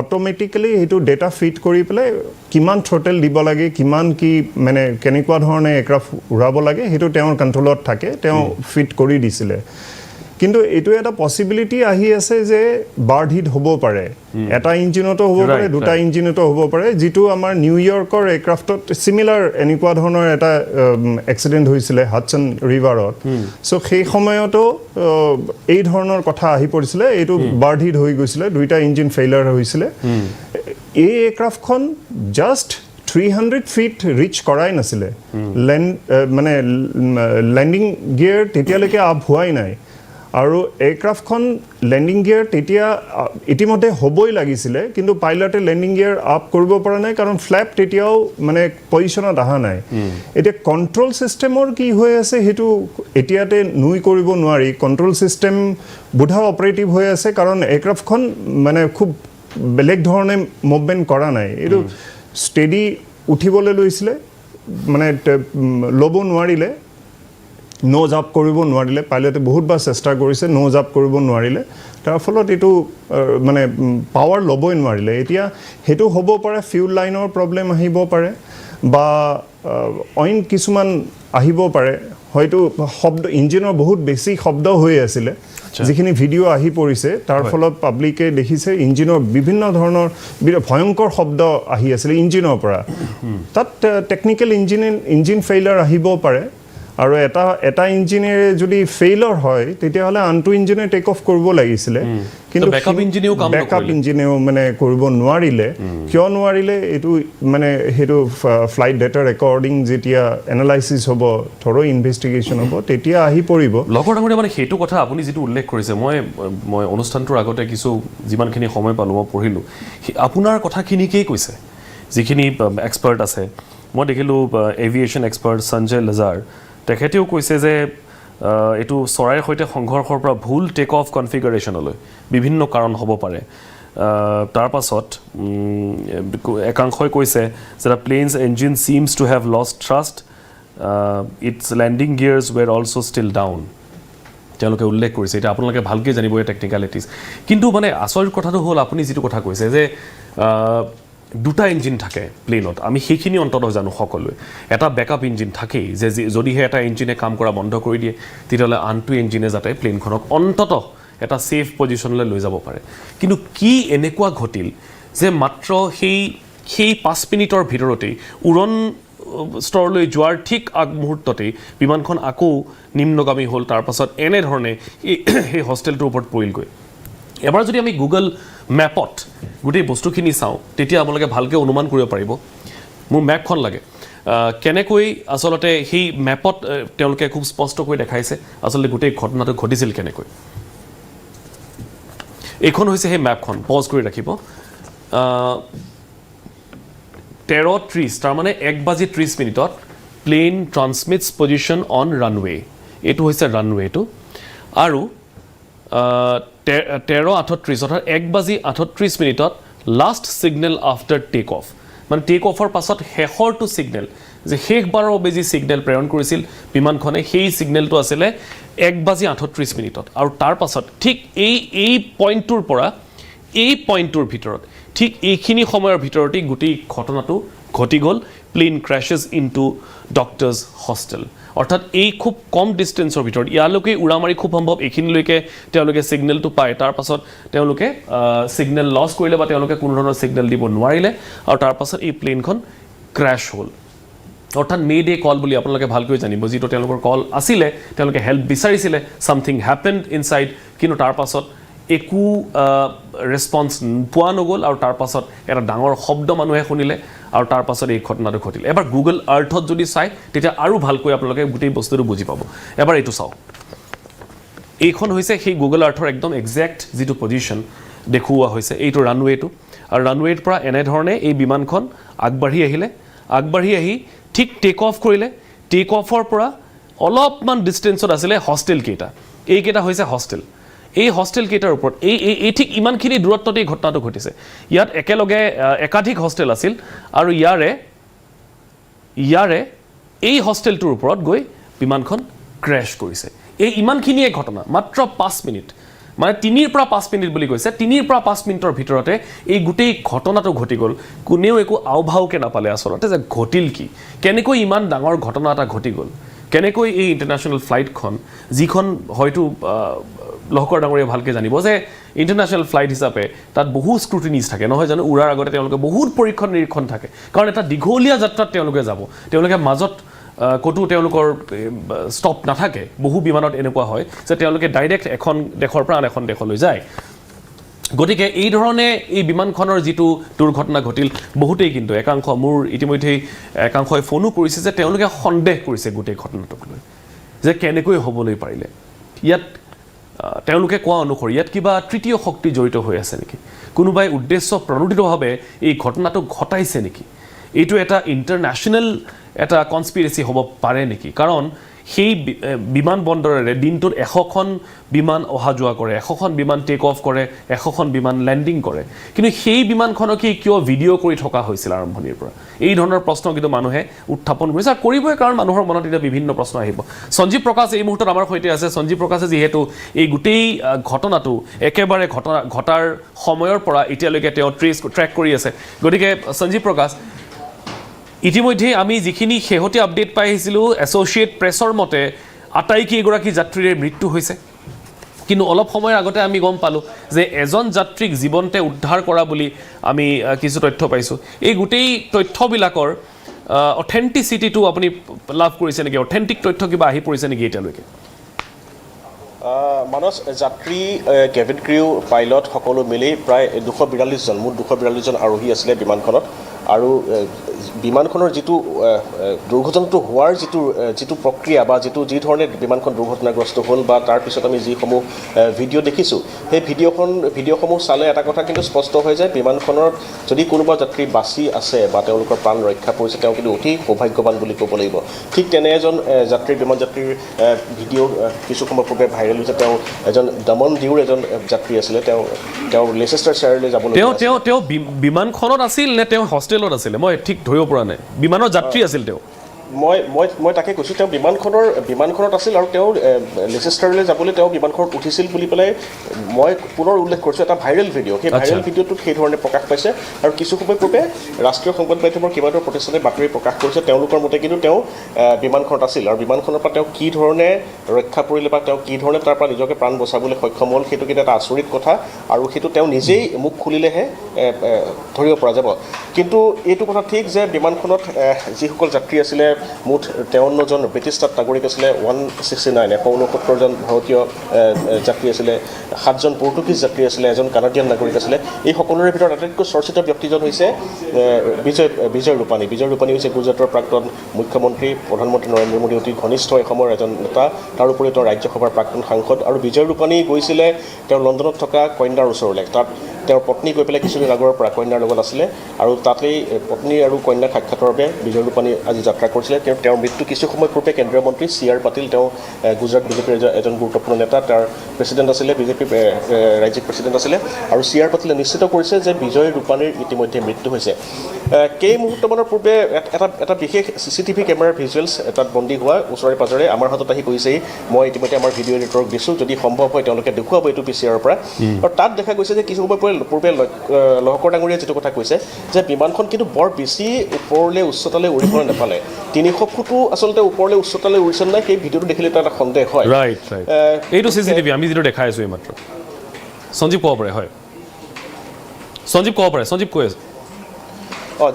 অটোমেটিক্যালি এইটো ডেটা ফিট কৰি পেলাই কিমান থ্ৰটেল দিব লাগে কিমান কি মানে কেনেকুৱা ধৰণে এয়াৰক্ৰাফ্ট উৰাব লাগে হেতু তেওঁৰ কন্ট্ৰোলত থাকে তেওঁ ফিট কৰি দিছিলে কিন্তু এটো এটা পসিবিলিটি আহি আছে যে বাৰ্ড হিট হ'ব পাৰে এটা ইঞ্জিনতো হ'ব পাৰে দুটা ইঞ্জিনতো হ'ব পাৰে যেটো আমাৰ নিউয়ৰ্কৰ এয়াৰক্ৰাফ্টত সিমিলাৰ এনেকুৱা ধৰণৰ এটা এক্সিডেন্ট হৈছিলে হাডসন ৰিভাৰত সো সেই সময়তো এই ধৰণৰ কথা আহি পৰিছিলে এটো বাৰ্ড হিট হৈ গৈছিলে দুইটা ইঞ্জিন ফেইলাৰ হৈছিলে এই এয়াৰক্ৰাফ্টখন জাস্ট 300 ফিট ৰিচ কৰাই নাছিলে মানে ল্যান্ডিং গিয়াৰ তেতিয়ালৈকে আপ হোৱাই নাই আৰু এয়াৰক্ৰাফ্টখন ল্যান্ডিং গিয়াৰ তেতিয়া ইতিমধ্যে হ'বই লাগিছিলে কিন্তু পাইলটে ল্যান্ডিং গিয়াৰ আপ কৰিব পৰা নাই কাৰণ ফ্ল্যাপ তেতিয়াও মানে পজিশনত আহা নাই এতিয়া কন্ট্ৰোল সিস্টেমৰ কি হৈ আছে হেতু এতিয়াতে নুই কৰিব নোৱাৰি কন্ট্ৰোল সিস্টেম বুধা অপাৰেটিভ হৈ আছে কাৰণ এয়াৰক্ৰাফ্টখন মানে খুব বেলেগ ধৰণে মুভমেন্ট কৰা নাই এটো স্টেডি উঠিবলৈ লৈছিলে মানে ল'ব নোৱাৰিলে নোজ আপ কৰিব নোৱাৰিলে পাইলটে বহুতবাৰ চেষ্টা কৰিছে নোজ আপ কৰিব নোৱাৰিলে তাৰ ফলত এটো মানে পাৱাৰ ল'বই নোৱাৰিলে এতিয়া হেতু হ'ব পাৰে ফিউল লাইনৰ প্ৰবলেম আহিব পাৰে বা অইন কিছুমান আহিব পাৰে হয়তো শব্দ ইঞ্জিনৰ বহুত বেছি শব্দ হৈ আছিল যিখিনি ভিডিও আহি পৰিছে তাৰ ফলত পাব্লিকে দেখিছে ইঞ্জিনৰ বিভিন্ন ধৰণৰ ভয়ংকৰ শব্দ আহি আছিল ইঞ্জিনৰ পৰা তাত টেকনিক্যাল ইঞ্জিন ফেইলাৰ আহিব পাৰে আৰু এটা ইঞ্জিনেৰে যদি ফেইলাৰ হয় তেতিয়া হলে আনটো ইঞ্জিনে টেক অফ কৰিব লাগিছিলে কিন্তু ব্যাকআপ ইঞ্জিনেও মানে কৰিব নোৱাৰিলে কিয় নোৱাৰিলে এটো মানে হেতু ফ্লাইট ডেটা ৰেকৰ্ডিং যেতিয়া এনালাইসিস হ'ব থৰো ইনভেষ্টিগেশন হ'ব তেতিয়া আহি পৰিব লগৰ ডাঙৰীয়া মানে হেতু কথা আপুনি যেটো উল্লেখ কৰিছে মই অনুষ্ঠানটোৰ আগতে কিছু যিমানখিনি সময় পালো মই পঢ়িলো আপোনাৰ কথাখিনিকেই কৈছে যিখিনি এক্সপাৰ্ট আছে মই দেখিলো এভিয়েশ্যন এক্সপাৰ্ট সঞ্জয় লজাৰ তেখেতেও কৈছে যে এটো চৰাইৰ হৈতে সংঘৰ্ষৰ পৰা ভুল টেক অফ কনফিগাৰেশনলৈ বিভিন্ন কাৰণ হ'ব পাৰে তাৰ পাছত একাংশই কৈছে যে the plane's engine seems to have lost thrust its landing gears were also still down তেওঁলোকে উল্লেখ কৰিছে এটা আপোনালোকে ভালকৈ জানিব এই টেকনিক্যালিটিজ কিন্তু মানে আচৰিত কথাটো হ'ল আপুনি যেটো কথা কৈছে যে দুটা ইঞ্জিন থাকে প্লেনত আমি সেইখিনি অন্ততঃ জানো সকলোৱে এটা বেকআপ ইঞ্জিন থাকেই যে যদিহে এটা ইঞ্জিনে কাম কৰা বন্ধ কৰি দিয়ে তেতিয়াহ'লে আনটো ইঞ্জিনে যাতে প্লেনখনক অন্ততঃ এটা সেফ পজিশ্যনলৈ লৈ যাব পাৰে কিন্তু কি এনেকুৱা ঘটিল যে মাত্ৰ সেই 5 মিনিটৰ ভিতৰতেই উৰণ স্তৰলৈ যোৱাৰ ঠিক আগমুহূৰ্ততেই বিমানখন আকৌ নিম্নগামী হ'ল তাৰ পাছত এনেধৰণে সেই হোষ্টেলটোৰ ওপৰত পৰিলগৈ এবাৰ যদি আমি গুগল মেপত গোটেই বস্তুখিনি চাওঁ তেতিয়া আপোনালোকে ভালকৈ অনুমান কৰিব পাৰিব মোৰ মেপখন লাগে কেনেকৈ আচলতে সেই মেপত তেওঁলোকে খুব স্পষ্টকৈ দেখাইছে আচলতে গোটেই ঘটনাটো ঘটিছিল কেনেকৈ এইখন হৈছে সেই মেপখন পজ কৰি ৰাখিব 13:30 তাৰমানে 1:30 প্লেন ট্ৰান্সমিটছ পজিশ্যন অন ৰানৱে এইটো হৈছে ৰানৱেটো আৰু 13:38 অৰ্থাৎ 1:38 last signal after take off মানে টেক অফৰ পাছত শেষৰটো ছিগনেল যে শেষবাৰৰ বাবে যি ছিগনেল প্ৰেৰণ কৰিছিল বিমানখনে সেই ছিগনেলটো আছিলে 1:38 আৰু তাৰ পাছত ঠিক এই পইণ্টটোৰ পৰা এই পইণ্টটোৰ ভিতৰত ঠিক এইখিনি সময়ৰ ভিতৰতেই গোটেই ঘটনাটো ঘটি গ'ল প্লেন ক্ৰেশেছ ইনটু ডক্টৰ্ছ হোষ্টেল অৰ্থাৎ এই খুব কম ডিষ্টেঞ্চৰ ভিতৰত ইয়ালৈকে উৰা মাৰি খুব সম্ভৱ এইখিনিলৈকে তেওঁলোকে ছিগনেলটো পায় তাৰ পাছত তেওঁলোকে ছিগনেল লছ কৰিলে বা তেওঁলোকে কোনো ধৰণৰ ছিগনেল দিব নোৱাৰিলে আৰু তাৰ পাছত এই প্লেনখন ক্ৰেছ হ'ল অৰ্থাৎ মে ডে কল বুলি আপোনালোকে ভালকৈ জানিব যিটো তেওঁলোকৰ কল আছিলে তেওঁলোকে হেল্প বিচাৰিছিলে সামথিং হেপেণ্ড ইনসাইড কিন্তু তাৰ পাছত একো ৰেছপন্স পোৱা নগ'ল আৰু তাৰ পাছত এটা ডাঙৰ শব্দ মানুহে শুনিলে আৰু তাৰ পাছত এই ঘটনাটো ঘটিল এবাৰ গুগল আৰ্থত যদি চাই তেতিয়া আৰু ভালকৈ আপোনালোকে গোটেই বস্তুটো বুজি পাব এবাৰ এইটো চাওক এইখন হৈছে সেই গুগল আৰ্থৰ একদম একজেক্ট যিটো পজিশ্যন দেখুওৱা হৈছে এইটো ৰানৱেটো আৰু ৰানৱেৰ পৰা এনেধৰণে এই বিমানখন আগবাঢ়ি আহি ঠিক টেক অফ কৰিলে টেক অফৰ পৰা অলপমান ডিষ্টেঞ্চত আছিলে হোষ্টেল কেইটা এইকেইটা হৈছে হোষ্টেল এই হোষ্টেল কেইটাৰ ওপৰত এই ঠিক ইমানখিনি দূৰত্বতে এই ঘটনাটো ঘটিছে ইয়াত একেলগে একাধিক হোষ্টেল আছিল আৰু ইয়াৰে এই হোষ্টেলটোৰ ওপৰত গৈ বিমানখন ক্ৰেছ কৰিছে এই ইমানখিনিয়ে ঘটনা মাত্ৰ 5 মিনিট মানে 3 পৰা 5 মিনিট বুলি কৈছে 3 পৰা 5 মিনিটৰ ভিতৰতে এই গোটেই ঘটনাটো ঘটি গ'ল কোনেও একো আওভাওকে নাপালে আচলতে যে ঘটিল কি কেনেকৈ ইমান ডাঙৰ ঘটনা এটা ঘটি গ'ল কেনেকৈ এই ইণ্টাৰনেশ্যনেল ফ্লাইটখন যিখন হয়তো লহকৰ ডাঙৰীয়া ভালকৈ জানিব যে ইণ্টাৰনেশ্যনেল ফ্লাইট হিচাপে তাত বহু স্ক্ৰুটিনিজ থাকে নহয় জানো উৰাৰ আগতে তেওঁলোকে বহুত পৰীক্ষণ নিৰীক্ষণ থাকে কাৰণ এটা দীঘলীয়া যাত্ৰাত তেওঁলোকে যাব তেওঁলোকে মাজত ক'তো তেওঁলোকৰ ষ্টপ নাথাকে বহু বিমানত এনেকুৱা হয় যে তেওঁলোকে ডাইৰেক্ট এখন দেশৰ পৰা আন এখন দেশলৈ যায় গতিকে এই ধৰণে এই বিমানখনৰ যিটো দুৰ্ঘটনা ঘটিল বহুতেই কিন্তু একাংশ মোৰ ইতিমধ্যেই একাংশই ফোনো কৰিছে যে তেওঁলোকে সন্দেহ কৰিছে গোটেই ঘটনাটোক লৈ যে কেনেকৈ হ'বলৈ পাৰিলে ইয়াত তেওঁলোকে কোৱা অনুসৰি ইয়াত কিবা তৃতীয় শক্তি জড়িত হৈ আছে নেকি কোনোবাই উদ্দেশ্য প্ৰণোদিতভাৱে এই ঘটনাটো ঘটাইছে নেকি এইটো এটা ইণ্টাৰনেশ্যনেল এটা কনস্পিৰেচি হ'ব পাৰে নেকি কাৰণ সেই বিমান বন্দৰেৰে দিনটোত 100খন বিমান অহা যোৱা কৰে 100খন বিমান টেক অফ কৰে 100খন বিমান লেণ্ডিং কৰে কিন্তু সেই বিমানখনকে কিয় ভিডিঅ' কৰি থকা হৈছিল আৰম্ভণিৰ পৰা এই ধৰণৰ প্ৰশ্ন কিন্তু মানুহে উত্থাপন কৰিছে আৰু কৰিবই কাৰণ মানুহৰ মনত এতিয়া বিভিন্ন প্ৰশ্ন আহিব সঞ্জীৱ প্ৰকাশ এই মুহূৰ্তত আমাৰ সৈতে আছে সঞ্জীৱ প্ৰকাশে যিহেতু এই গোটেই ঘটনাটো একেবাৰে ঘটাৰ সময়ৰ পৰা এতিয়ালৈকে তেওঁ ট্ৰেক কৰি আছে গতিকে সঞ্জীৱ প্ৰকাশ ইতিমধ্যে আমি যিখিনি শেহতীয়া আপডেট পাই আহিছিলোঁ এছ'চিয়েট প্ৰেছৰ মতে আটাইকেইগৰাকী যাত্ৰীৰে মৃত্যু হৈছে কিন্তু অলপ সময়ৰ আগতে আমি গম পালোঁ যে এজন যাত্ৰীক জীৱনতে উদ্ধাৰ কৰা বুলি আমি কিছু তথ্য পাইছোঁ এই গোটেই তথ্যবিলাকৰ অথেণ্টিচিটিটো আপুনি লাভ কৰিছে নেকি অথেণ্টিক তথ্য কিবা আহি পৰিছে নেকি এতিয়ালৈকে মানস যাত্ৰী কেবিন ক্ৰিউ পাইলট সকলো মিলি প্ৰায় 242জন মুঠ 242জন আৰোহী আছিলে বিমানখনত আৰু বিমানখনৰ যিটো দুৰ্ঘটনাটো হোৱাৰ যিটো প্ৰক্ৰিয়া বা যি ধৰণে বিমানখন দুৰ্ঘটনাগ্ৰস্ত হ'ল বা তাৰ পিছত আমি যিসমূহ ভিডিঅ' দেখিছোঁ সেই ভিডিঅ'সমূহ চালে এটা কথা কিন্তু স্পষ্ট হৈ যায় বিমানখনৰ যদি কোনোবা যাত্ৰী বাচি আছে বা তেওঁলোকৰ প্ৰাণ ৰক্ষা পৰিছে তেওঁ কিন্তু অতি সৌভাগ্যৱান বুলি ক'ব লাগিব ঠিক তেনে এজন বিমান যাত্ৰীৰ ভিডিঅ' কিছু সময় পূৰ্বে ভাইৰেল হৈছে তেওঁ এজন দমন ডিউৰ এজন যাত্ৰী আছিলে তেওঁ লেচেষ্টাৰ শ্বেয়াৰলৈ যাবলৈ তেওঁ বিমানখনত আছিল নে তেওঁ হোষ্টেলত আছিলে মই ঠিক ধৰিব পৰা নাই বিমানৰ যাত্ৰী আছিল তেওঁ মই তাকে কৈছোঁ তেওঁ বিমানখনত আছিল আৰু তেওঁ লেচেষ্টাৰলৈ যাবলৈ তেওঁ বিমানখনত উঠিছিল বুলি পেলাই মই পুনৰ উল্লেখ কৰিছোঁ এটা ভাইৰেল ভিডিঅ' সেই ভাইৰেল ভিডিঅ'টোত সেই ধৰণে প্ৰকাশ পাইছে আৰু কিছু সময় পূৰ্বে ৰাষ্ট্ৰীয় সংবাদ মাধ্যমৰ কেইবাটাও প্ৰতিষ্ঠানে বাতৰি প্ৰকাশ কৰিছে তেওঁলোকৰ মতে কিন্তু তেওঁ বিমানখনত আছিল আৰু বিমানখনৰ পৰা তেওঁ কি ধৰণে ৰক্ষা পৰিলে বা তেওঁ কি ধৰণে তাৰ পৰা নিজকে প্ৰাণ বচাবলৈ সক্ষম হ'ল সেইটো কিন্তু এটা আচৰিত কথা আৰু সেইটো তেওঁ নিজেই মুখ খুলিলেহে ধৰিব পৰা যাব কিন্তু এইটো কথা ঠিক যে বিমানখনত যিসকল যাত্ৰী আছিলে মুঠ 53জন ব্ৰিটিছ নাগৰিক আছিলে 169জন ভাৰতীয় যাত্ৰী আছিলে 7জন পৰ্তুগীজ যাত্ৰী আছিলে এজন কানাডিয়ান নাগৰিক আছিলে এই সকলোৰে ভিতৰত আটাইতকৈ চৰ্চিত ব্যক্তিজন হৈছে বিজয় ৰূপানী হৈছে গুজৰাটৰ প্ৰাক্তন মুখ্যমন্ত্ৰী প্ৰধানমন্ত্ৰী নৰেন্দ্ৰ মোদী অতি ঘনিষ্ঠ এসময়ৰ এজন নেতা তাৰোপৰি তেওঁ ৰাজ্যসভাৰ প্ৰাক্তন সাংসদ আৰু বিজয় ৰূপানী গৈছিলে তেওঁ লণ্ডনত থকা কন্যাৰ ওচৰলৈ তাত তেওঁৰ পত্নী গৈ পেলাই কিছুদিন আগৰ পৰা কন্যাৰ লগত আছিলে আৰু তাতেই পত্নী আৰু কন্যা সাক্ষাতৰ বাবে বিজয় ৰূপানী আজি যাত্ৰা কৰিছিলে তেওঁৰ মৃত্যু কিছু সময় পূৰ্বে কেন্দ্ৰীয় মন্ত্ৰী C.R. পাটিল তেওঁ গুজৰাট বিজেপিৰ এজন গুৰুত্বপূৰ্ণ নেতা তাৰ প্ৰেচিডেণ্ট আছিলে বিজেপি ৰাজ্যিক প্ৰেচিডেণ্ট আছিলে আৰু C.R. পাটিলে নিশ্চিত কৰিছে যে বিজয় ৰূপানীৰ ইতিমধ্যে মৃত্যু হৈছে কেই মুহূৰ্তমানৰ পূৰ্বে এটা বিশেষ CCTV কেমেৰাৰ ভিজুৱেলছ তাত বন্দী হোৱা ওচৰে পাজৰে আমাৰ হাতত আহি গৈছেই মই ইতিমধ্যে আমাৰ ভিডিঅ' এডিটৰক দিছোঁ যদি সম্ভৱ হয় তেওঁলোকে দেখুৱাব এইটো PCRৰ পৰা আৰু তাত দেখা গৈছে যে কিছু সময় পূৰ্বে লহকৰ ডাঙৰীয়াই যিটো কথা কৈছে যে বিমানখন কিন্তু বৰ বেছি ওপৰলৈ উচ্চতালৈ উৰিবলৈ নাপালে 300 ফুটো আচলতে ওপৰলৈ উচ্চতালৈ উৰিছে নাই সেই ভিডিঅ'টো দেখিলে এটা সন্দেহ হয় ৰাইট এইটো CCTV আমি যিটো দেখাই আছোঁ এইমাত্ৰ সঞ্জীৱ ক'ব পাৰে হয় সঞ্জীৱ কৈ আছে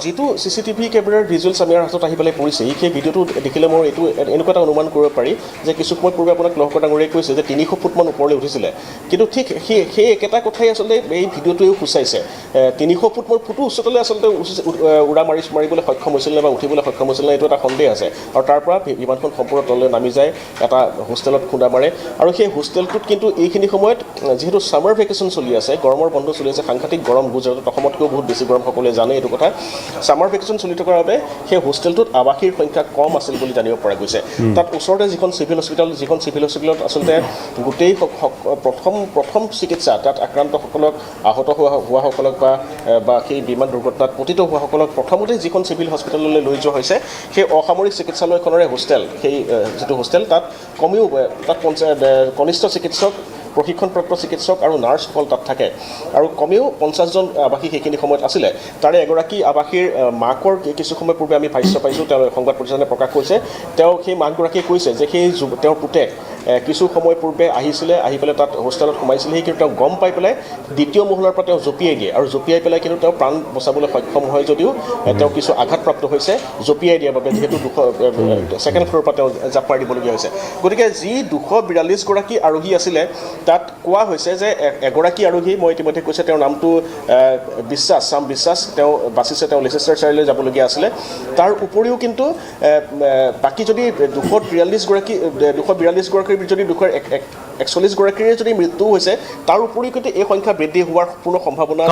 যিটো CCTV কেমেৰাৰ ভিজুৱেলছ আমাৰ হাতত আহি পেলাই পৰিছে সেই ভিডিঅ'টো দেখিলে মোৰ এইটো এনেকুৱা এটা অনুমান কৰিব পাৰি যে কিছু সময় পূৰ্বে আপোনাক লহকৰ ডাঙৰীয়াই কৈছে যে 300 ফুটমান ওপৰলৈ উঠিছিলে কিন্তু ঠিক সেই একেটা কথাই আচলতে এই ভিডিঅ'টোৱেও সূচাইছে 300 ফুটমান ফুটো উচ্চতালৈ আচলতে উৰা মাৰিবলৈ সক্ষম হৈছিল নে বা উঠিবলৈ সক্ষম হৈছিল নে এইটো এটা সন্দেহ আছে আৰু তাৰ পৰা বিমানখন সম্পূৰ্ণ তললৈ নামি যায় এটা হোষ্টেলত খুন্দা মাৰে আৰু সেই হোষ্টেলটোত কিন্তু এইখিনি সময়ত যিহেতু ছামাৰ ভেকেশ্যন চলি আছে গৰমৰ বন্ধ চলি আছে সাংঘাতিক গৰম গুজৰাটত অসমতকৈও বহুত বেছি গৰম সকলোৱে জানে এইটো কথা ছামাৰ ভেকেশ্যন চলি থকাৰ বাবে সেই হোষ্টেলটোত আৱাসীৰ সংখ্যা কম আছিল বুলি জানিব পৰা গৈছে তাত ওচৰতে যিখন চিভিল হস্পিটেলত আচলতে গোটেই প্ৰথম চিকিৎসা তাত আক্ৰান্তসকলক আহত হোৱাসকলক বা সেই বিমান দুৰ্ঘটনাত পতিত হোৱাসকলক প্ৰথমতে যিখন চিভিল হস্পিটেললৈ লৈ যোৱা হৈছে সেই অসামৰিক চিকিৎসালয়খনৰে হোষ্টেল সেই যিটো হোষ্টেল তাত কমেও তাত কনিষ্ঠ চিকিৎসক প্ৰশিক্ষণপ্ৰাপ্ত চিকিৎসক আৰু নাৰ্ছসকল তাত থাকে আৰু কমেও 50জন আৱাসী সেইখিনি সময়ত আছিলে তাৰে এগৰাকী আৱাসীৰ মাকৰ কিছু সময় পূৰ্বে আমি ভাষ্য পাইছোঁ তেওঁ সংবাদ প্ৰতিষ্ঠানে প্ৰকাশ কৰিছে তেওঁ সেই মাকগৰাকীয়ে কৈছে যে সেই তেওঁৰ পুতেক কিছু সময় পূৰ্বে আহিছিলে আহি পেলাই তাত হোষ্টেলত সোমাইছিলেহি কিন্তু তেওঁ গম পাই পেলাই দ্বিতীয় মহলাৰ পৰা তেওঁ জঁপিয়াই দিয়ে আৰু জঁপিয়াই পেলাই কিন্তু তেওঁ প্ৰাণ বচাবলৈ সক্ষম হয় যদিও তেওঁ কিছু আঘাতপ্ৰাপ্ত হৈছে জঁপিয়াই দিয়াৰ বাবে যিহেতু ছেকেণ্ড ফ্ল'ৰৰ পৰা তেওঁ জাপ মাৰি দিবলগীয়া হৈছে গতিকে যি 242গৰাকী আৰোহী আছিলে তাত কোৱা হৈছে যে এগৰাকী আৰোহী মই ইতিমধ্যে কৈছে তেওঁৰ নামটো চাম বিশ্বাস তেওঁ বাচিছে তেওঁ লেচেষ্টাৰ চাইলৈ যাবলগীয়া আছিলে তাৰ উপৰিও কিন্তু বাকী যদি 242গৰাকীৰ যদি 241গৰাকীৰ যদি মৃত্যু হৈছে তাৰ উপৰিও কিন্তু এই সংখ্যা বৃদ্ধি হোৱাৰ পূৰ্ণ সম্ভাৱনা আছে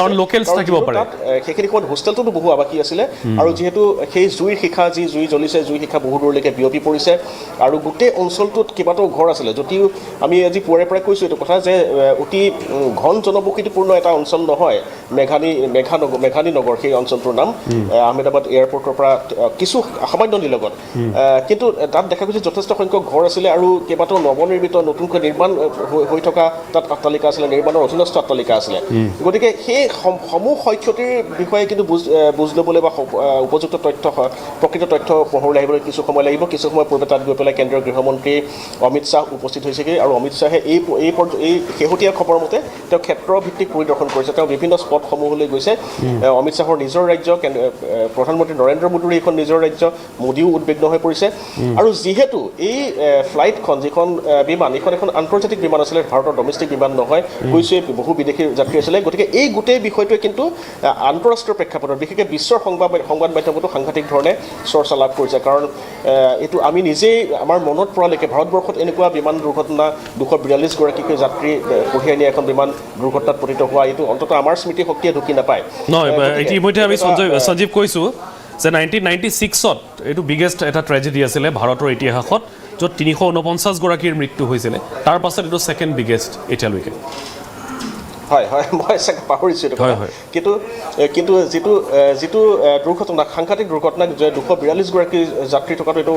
তাত সেইখিনি সময়ত হোষ্টেলটোতো বহু আৱাসী আছিলে আৰু যিহেতু সেই জুইৰ শিখা যি জুই জ্বলিছে জুই শিখা বহু দূৰলৈকে বিয়পি পৰিছে আৰু গোটেই অঞ্চলটোত কেইবাটাও ঘৰ আছিলে যদিও আমি আজি পুৱাৰে পৰা কৈছোঁ এইটো কথা যে অতি ঘন জনবসতিপূৰ্ণ এটা অঞ্চল নহয় মেঘানী নগৰ সেই অঞ্চলটোৰ নাম আহমেদাবাদ এয়াৰপৰ্টৰ পৰা কিছু সামান্য নিলগত কিন্তু তাত দেখা গৈছে যথেষ্ট সংখ্যক ঘৰ আছিলে আৰু কেইবাটাও নৱনিৰ্মিত নতুনকৈ নিৰ্মাণ হৈ থকা তাত অট্টালিকা আছিলে নিৰ্মাণৰ অধীনস্থ অট্টালিকা আছিলে গতিকে সেই সমূহ ক্ষয়ক্ষতিৰ বিষয়ে কিন্তু বুজ ল'বলৈ বা উপযুক্ত প্ৰকৃত তথ্য পোহৰলৈ আহিবলৈ কিছু সময় লাগিব কিছু সময় পূৰ্বে তাত গৈ পেলাই কেন্দ্ৰীয় গৃহমন্ত্ৰী অমিত শ্বাহ উপস্থিত হৈছেগৈ আৰু অমিত শ্বাহে এই শেহতীয়া খবৰ মতে তেওঁ ক্ষেত্ৰভিত্তিক পৰিদৰ্শন কৰিছে তেওঁ বিভিন্ন স্পটসমূহলৈ গৈছে অমিত শ্বাহৰ নিজৰ ৰাজ্য প্ৰধানমন্ত্ৰী নৰেন্দ্ৰ মোদীৰ এইখন নিজৰ ৰাজ্য মোদীও উদ্বিগ্ন হৈ পৰিছে আৰু যিহেতু এই ফ্লাইটখন যিখন বিমান এইখন এখন আন্তৰ্জাতিক বিমান আছিলে ভাৰতৰ ডমেষ্টিক বিমান নহয় কৈছোৱে বহু বিদেশী যাত্ৰী আছিলে গতিকে এই গোটেই বিষয়টোৱে কিন্তু আন্তঃৰাষ্ট্ৰীয় প্ৰেক্ষাপটত বিশেষকৈ বিশ্বৰ সংবাদ মাধ্যমতো সাংঘাতিক ধৰণে চৰ্চা লাভ কৰিছে কাৰণ এইটো আমি নিজেই আমাৰ মনত পৰালৈকে ভাৰতবৰ্ষত এনেকুৱা বিমান দুৰ্ঘটনা 242গৰাকীকৈ যাত্ৰী কঢ়িয়াই নিয়া এখন বিমান দুৰ্ঘটনাত পতিত হোৱা এইটো অন্ততঃ আমাৰ স্মৃতি শক্তিয়ে ঢুকি নাপায় নহয় ইতিমধ্যে আমি সঞ্জীৱ কৈছোঁ যে 1996ত এইটো বিগেষ্ট এটা ট্ৰেজেডি আছিলে ভাৰতৰ ইতিহাসত য'ত 349গৰাকীৰ মৃত্যু হৈছিলে তাৰ পাছত এইটো ছেকেণ্ড বিগেষ্ট এতিয়ালৈকে হয় হয় মই চাগে পাহৰিছোঁ এইটো কথা কিন্তু যিটো দুৰ্ঘটনা সাংঘাতিক দুৰ্ঘটনা 242গৰাকী যাত্ৰী থকাটো এইটো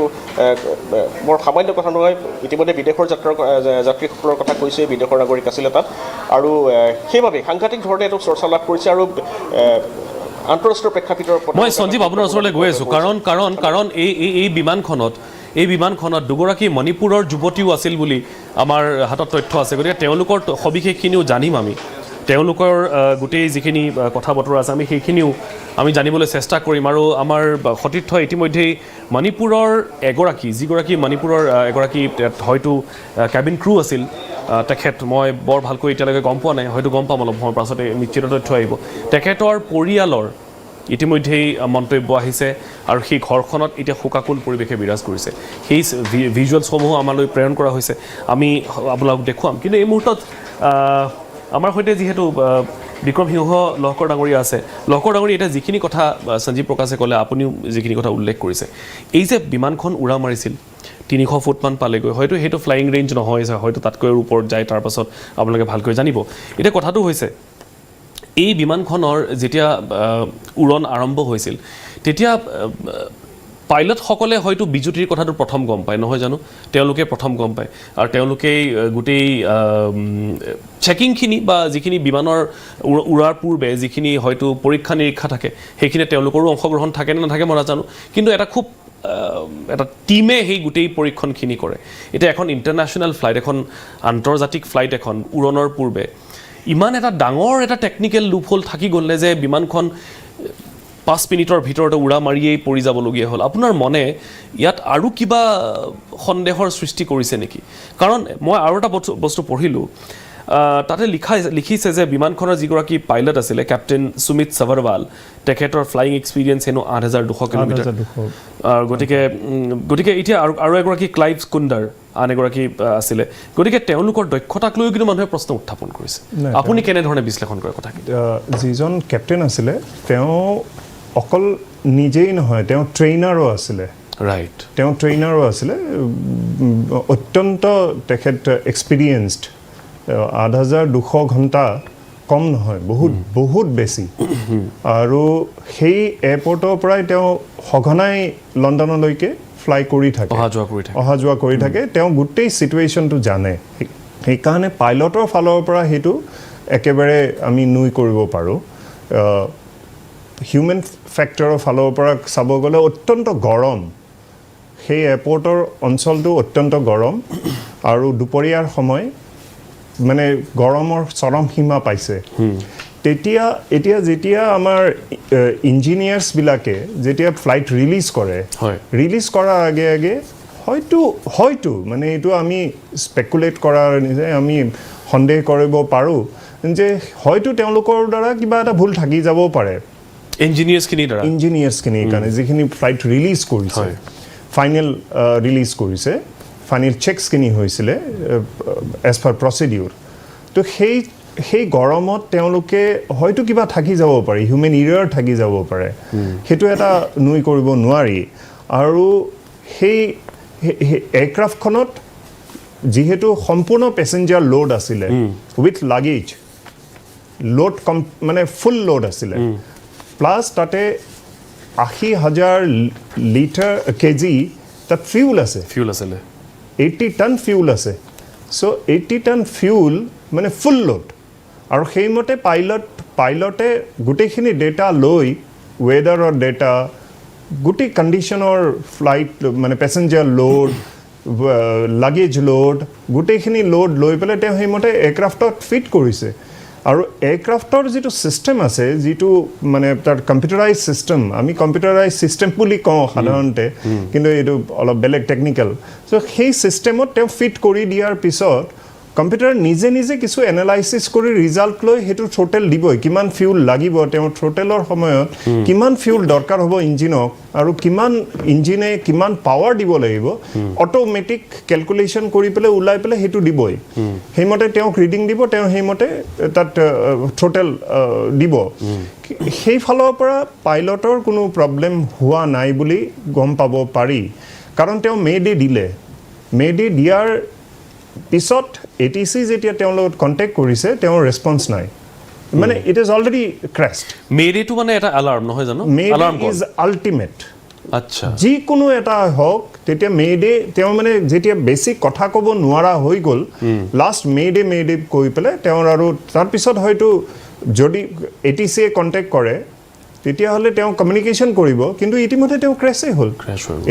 বৰ সামান্য কথা নহয় ইতিমধ্যে বিদেশৰ যাত্ৰীসকলৰ কথা কৈছে বিদেশৰ নাগৰিক আছিলে তাত আৰু সেইবাবে সাংঘাতিক ধৰণে এইটো চৰ্চা লাভ কৰিছে আৰু আন্তঃৰাষ্ট্ৰীয় প্ৰেক্ষাপটৰ মই সঞ্জীৱ আপোনাৰ ওচৰলৈ গৈ আছোঁ কাৰণ এই বিমানখনত দুগৰাকী মণিপুৰৰ যুৱতীও আছিল বুলি আমাৰ হাতত তথ্য আছে গতিকে তেওঁলোকৰ সবিশেষখিনিও জানিম আমি তেওঁলোকৰ গোটেই যিখিনি কথা বতৰা আছে আমি সেইখিনিও আমি জানিবলৈ চেষ্টা কৰিম আৰু আমাৰ সতীৰ্থ ইতিমধ্যেই মণিপুৰৰ যিগৰাকী মণিপুৰৰ এগৰাকী হয়তো কেবিন ক্ৰু আছিল তেখেত মই বৰ ভালকৈ এতিয়ালৈকে গম পোৱা নাই হয়তো গম পাম অলপ সময় পাছতে নিশ্চিত তথ্য আহিব তেখেতৰ পৰিয়ালৰ ইতিমধ্যেই মন্তব্য আহিছে আৰু সেই ঘৰখনত এতিয়া শোকাকুল পৰিৱেশে বিৰাজ কৰিছে সেই ভিজুৱেলছসমূহ আমালৈ প্ৰেৰণ কৰা হৈছে আমি আপোনালোকক দেখুৱাম কিন্তু এই মুহূৰ্তত আমাৰ সৈতে যিহেতু বিক্ৰম সিংহ লহকৰ ডাঙৰীয়া আছে লহকৰ ডাঙৰীয়া এতিয়া যিখিনি কথা সঞ্জীৱ প্ৰকাশে ক'লে আপুনিও যিখিনি কথা উল্লেখ কৰিছে এই যে বিমানখন উৰা মাৰিছিল 300 ফুটমান পালেগৈ হয়তো সেইটো ফ্লাইং ৰেঞ্জ নহয় হয়তো তাতকৈ ওপৰত যায় তাৰ পাছত আপোনালোকে ভালকৈ জানিব এতিয়া কথাটো হৈছে এই বিমানখনৰ যেতিয়া উৰণ আৰম্ভ হৈছিল তেতিয়া পাইলটসকলে হয়তো বিজুতিৰ কথাটো প্ৰথম গম পায় নহয় জানো তেওঁলোকে প্ৰথম গম পায় আৰু তেওঁলোকেই গোটেই চেকিংখিনি বা যিখিনি বিমানৰ উৰাৰ পূৰ্বে যিখিনি হয়তো পৰীক্ষা নিৰীক্ষা থাকে সেইখিনি তেওঁলোকৰো অংশগ্ৰহণ থাকে নে নাথাকে মই নাজানো কিন্তু এটা টিমে সেই গোটেই পৰীক্ষণখিনি কৰে এতিয়া এখন ইণ্টাৰনেশ্যনেল ফ্লাইট এখন আন্তৰ্জাতিক ফ্লাইট এখন উৰণৰ পূৰ্বে ইমান এটা ডাঙৰ এটা টেকনিকেল লুপহোল থাকি গ'ল যে বিমানখন 5 মিনিটৰ ভিতৰতে উৰা মাৰিয়েই পৰি যাবলগীয়া হ'ল আপোনাৰ মনে ইয়াত আৰু কিবা সন্দেহৰ সৃষ্টি কৰিছে নেকি কাৰণ মই আৰু এটা বস্তু পঢ়িলোঁ তাতে লিখিছে যে বিমানখনৰ যিগৰাকী পাইলট আছিলে কেপ্টেইন সুমিত সবৰৱাল তেখেতৰ ফ্লাইং এক্সপিৰিয়েঞ্চ হেনো 8200 কিলোমিটাৰ গতিকে এতিয়া আৰু এগৰাকী ক্লাইভ স্কুণ্ডাৰ আন এগৰাকী আছিলে গতিকে তেওঁলোকৰ দক্ষতাক লৈ কিন্তু মানুহে প্ৰশ্ন উত্থাপন কৰিছে আপুনি কেনেধৰণে বিশ্লেষণ কৰে কথাখিনি যিজন কেপ্টেইন আছিলে তেওঁ অকল নিজেই নহয় তেওঁ ট্ৰেইনাৰো আছিলে ৰাইট তেওঁ ট্ৰেইনাৰো আছিলে অত্যন্ত তেখেত এক্সপিৰিয়েঞ্চড 8200 ঘণ্টা কম নহয় বহুত বেছি আৰু সেই এয়াৰপৰ্টৰ পৰাই তেওঁ সঘনাই লণ্ডনলৈকে ফ্লাই কৰি থাকে অহা যোৱা কৰি থাকে তেওঁ গোটেই চিটুৱেশ্যনটো জানে সেইকাৰণে পাইলটৰ ফালৰ পৰা সেইটো একেবাৰে আমি নুই কৰিব পাৰোঁ হিউমেন ফেক্টৰৰ ফালৰ পৰা চাব গ'লে অত্যন্ত গৰম সেই এয়াৰপৰ্টৰ অঞ্চলটো অত্যন্ত গৰম আৰু দুপৰীয়াৰ সময় মানে গৰমৰ চৰম সীমা পাইছে এতিয়া যেতিয়া আমাৰ ইঞ্জিনিয়াৰ্ছবিলাকে যেতিয়া ফ্লাইট ৰিলিজ কৰাৰ আগে হয়তো মানে এইটো আমি স্পেকুলেট কৰাৰ নিচিনা আমি সন্দেহ কৰিব পাৰোঁ যে হয়তো তেওঁলোকৰ দ্বাৰা কিবা এটা ভুল থাকি যাব পাৰে ইঞ্জিনিয়াৰ্ছখিনিৰ কাৰণে যিখিনি ফ্লাইট ৰিলিজ কৰিছে ফাইনেল ৰিলিজ কৰিছে ফাইনেল চেকছখিনি হৈছিলে এজ পাৰ প্ৰচিডিউৰ তো সেই গৰমত তেওঁলোকে হয়তো কিবা থাকি যাব পাৰে হিউমেন ইৰাৰ থাকি যাব পাৰে সেইটো এটা নুই কৰিব নোৱাৰি আৰু সেই এয়াৰক্ৰাফ্টখনত যিহেতু সম্পূৰ্ণ পেছেঞ্জাৰ লোড আছিলে উইথ লাগেজ লোড মানে ফুল লোড আছিলে প্লাছ তাতে 80,000 লিটাৰ কেজি তাত ফিউল আছিলে 80 টন ফিউল আছে চ' 80 টন ফিউল মানে ফুল লোড আৰু সেইমতে পাইলটে গোটেইখিনি ডেটা লৈ ৱেডাৰৰ ডেটা গোটেই কণ্ডিশ্যনৰ ফ্লাইট মানে পেছেঞ্জাৰ লোড লাগেজ লোড গোটেইখিনি লোড লৈ পেলাই তেওঁ সেইমতে এয়াৰক্ৰাফ্টত ফিট কৰিছে আৰু এয়াৰক্ৰাফ্টৰ যিটো ছিষ্টেম আছে যিটো মানে তাৰ কম্পিউটাৰাইজ ছিষ্টেম আমি কম্পিউটাৰাইজ ছিষ্টেম বুলি কওঁ সাধাৰণতে কিন্তু এইটো অলপ বেলেগ টেকনিকেল চ' সেই ছিষ্টেমত তেওঁ ফিট কৰি দিয়াৰ পিছত কম্পিউটাৰ নিজে কিছু এনালাইচিছ কৰি ৰিজাল্ট লৈ সেইটো থ্ৰটেল দিবই কিমান ফিউল লাগিব তেওঁ থ্ৰটেলৰ সময়ত কিমান ফিউল দৰকাৰ হ'ব ইঞ্জিনক আৰু ইঞ্জিনে কিমান পাৱাৰ দিব লাগিব অট'মেটিক কেলকুলেশ্যন কৰি পেলাই ওলাই পেলাই সেইটো দিবই সেইমতে তেওঁক ৰিডিং দিব তেওঁ সেইমতে তাত থ্ৰটেল দিব সেইফালৰ পৰা পাইলটৰ কোনো প্ৰব্লেম হোৱা নাই বুলি গম পাব পাৰি কাৰণ তেওঁ মে' ডে দিয়াৰ পিছত ATC যেতিয়া তেওঁৰ লগত কণ্টেক্ট কৰিছে তেওঁৰ ৰেছপন্স নাই মানে ইট ইজ অলৰেডি ক্ৰেষ্ট মেডেটো মানে এটা এলাৰ্ম নহয় জানো মেডে ইজ আল্টিমেট আচ্ছা যিকোনো এটা হওক তেতিয়া মেডে তেওঁ মানে যেতিয়া বেছি কথা ক'ব নোৱাৰা হৈ গ'ল লাষ্ট মেডে কৈ পেলাই তেওঁৰ আৰু তাৰপিছত হয়তো যদি এটিচিয়ে কণ্টেক্ট কৰে তেতিয়াহ'লে তেওঁ কমিউনিকেশ্যন কৰিব কিন্তু ইতিমধ্যে তেওঁ ক্ৰেছেই হ'ল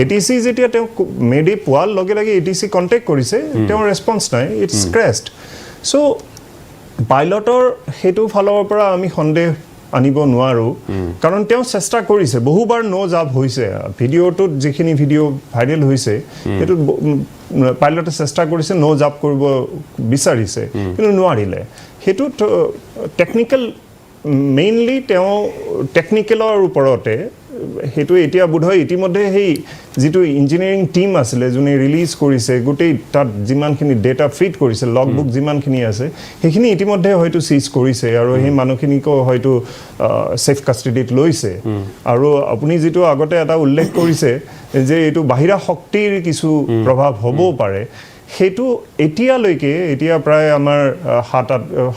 এটিচি যেতিয়া তেওঁ মেডে পোৱাৰ লগে লগে এটিচি কণ্টেক্ট কৰিছে তেওঁৰ ৰেছপন্স নাই ইটছ ক্ৰেছড চ' পাইলটৰ সেইটো ফালৰ পৰা আমি সন্দেহ আনিব নোৱাৰোঁ কাৰণ তেওঁ চেষ্টা কৰিছে বহুবাৰ জাপ হৈছে ভিডিঅ'টোত যিখিনি ভিডিঅ' ভাইৰেল হৈছে সেইটো পাইলটে চেষ্টা কৰিছে জাপ কৰিব বিচাৰিছে কিন্তু নোৱাৰিলে সেইটো টেকনিকেল মেইনলি তেওঁ টেকনিকেলৰ ওপৰতে সেইটো এতিয়া বোধহয় ইতিমধ্যে সেই যিটো ইঞ্জিনিয়াৰিং টিম আছিলে যোনে ৰিলিজ কৰিছে গোটেই তাত যিমানখিনি ডেটা ফিট কৰিছে লগ বুক যিমানখিনি আছে সেইখিনি ইতিমধ্যে হয়তো চিজ কৰিছে আৰু সেই মানুহখিনিকো হয়তো ছেফ কাষ্টডিত লৈছে আৰু আপুনি যিটো আগতে এটা উল্লেখ কৰিছে যে এইটো বাহিৰা শক্তিৰ কিছু প্ৰভাৱ হ'বও পাৰে সেইটো এতিয়ালৈকে এতিয়া প্ৰায় আমাৰ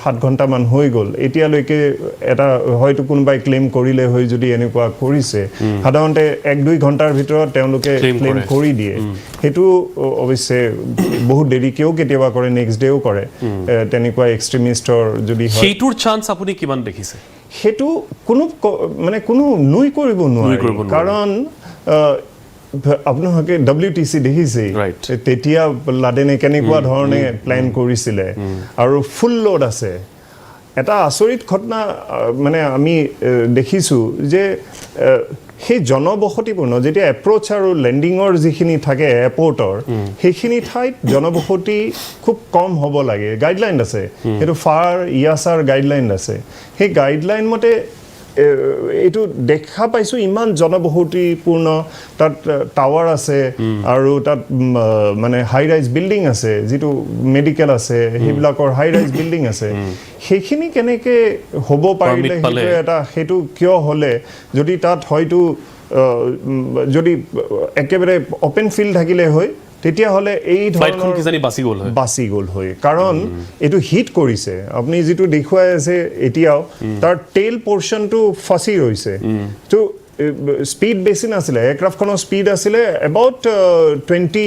7 ঘণ্টামান হৈ গ'ল এতিয়ালৈকে এটা হয়তো কোনোবাই ক্লেইম কৰিলে হৈ যদি এনেকুৱা কৰিছে সাধাৰণতে 1-2 ঘণ্টাৰ ভিতৰত তেওঁলোকে ক্লেইম কৰি দিয়ে সেইটো অৱশ্যে বহুত দেৰিকেও কেতিয়াবা কৰে নেক্সট ডেও কৰে তেনেকুৱা এক্সট্ৰিমিষ্টৰ যদি হয় সেইটোৰ চান্স আপুনি কিমান দেখিছে সেইটো কোনো নুই কৰিব নোৱাৰে কাৰণ আপোনালোকে WTC দেখিছে তেতিয়া লাডেনে কেনেকুৱা ধৰণে প্লেন কৰিছিলে আৰু ফুল লোড আছে এটা আচৰিত ঘটনা মানে আমি দেখিছোঁ যে সেই জনবসতিপূৰ্ণ যেতিয়া এপ্ৰ'চ আৰু লেণ্ডিঙৰ যিখিনি থাকে এয়াৰপৰ্টৰ সেইখিনি ঠাইত জনবসতি খুব কম হ'ব লাগে গাইডলাইন আছে সেইটো ফাৰ ইয়াছাৰ গাইডলাইন আছে সেই গাইডলাইন মতে এইটো দেখা পাইছোঁ ইমান জনবসতিপূৰ্ণ তাত টাৱাৰ আছে আৰু তাত মানে হাই ৰাইজ বিল্ডিং আছে যিটো মেডিকেল আছে সেইবিলাকৰ হাই ৰাইজ বিল্ডিং আছে সেইখিনি কেনেকৈ হ'ব পাৰিলে সেইটো কিয় হ'লে যদি তাত হয়তো যদি একেবাৰে অপেন ফিল্ড থাকিলে হয় তেতিয়াহ'লে এই ধৰণৰ বাচি গ'ল হয় কাৰণ এইটো হিট কৰিছে আপুনি যিটো দেখুৱাই আছে এতিয়াও তাৰ টেইল পৰ্চনটো ফাঁচি ৰৈছে তো স্পীড বেছি নাছিলে এয়াৰক্ৰাফ্টখনৰ স্পীড আছিলে এবাউট 300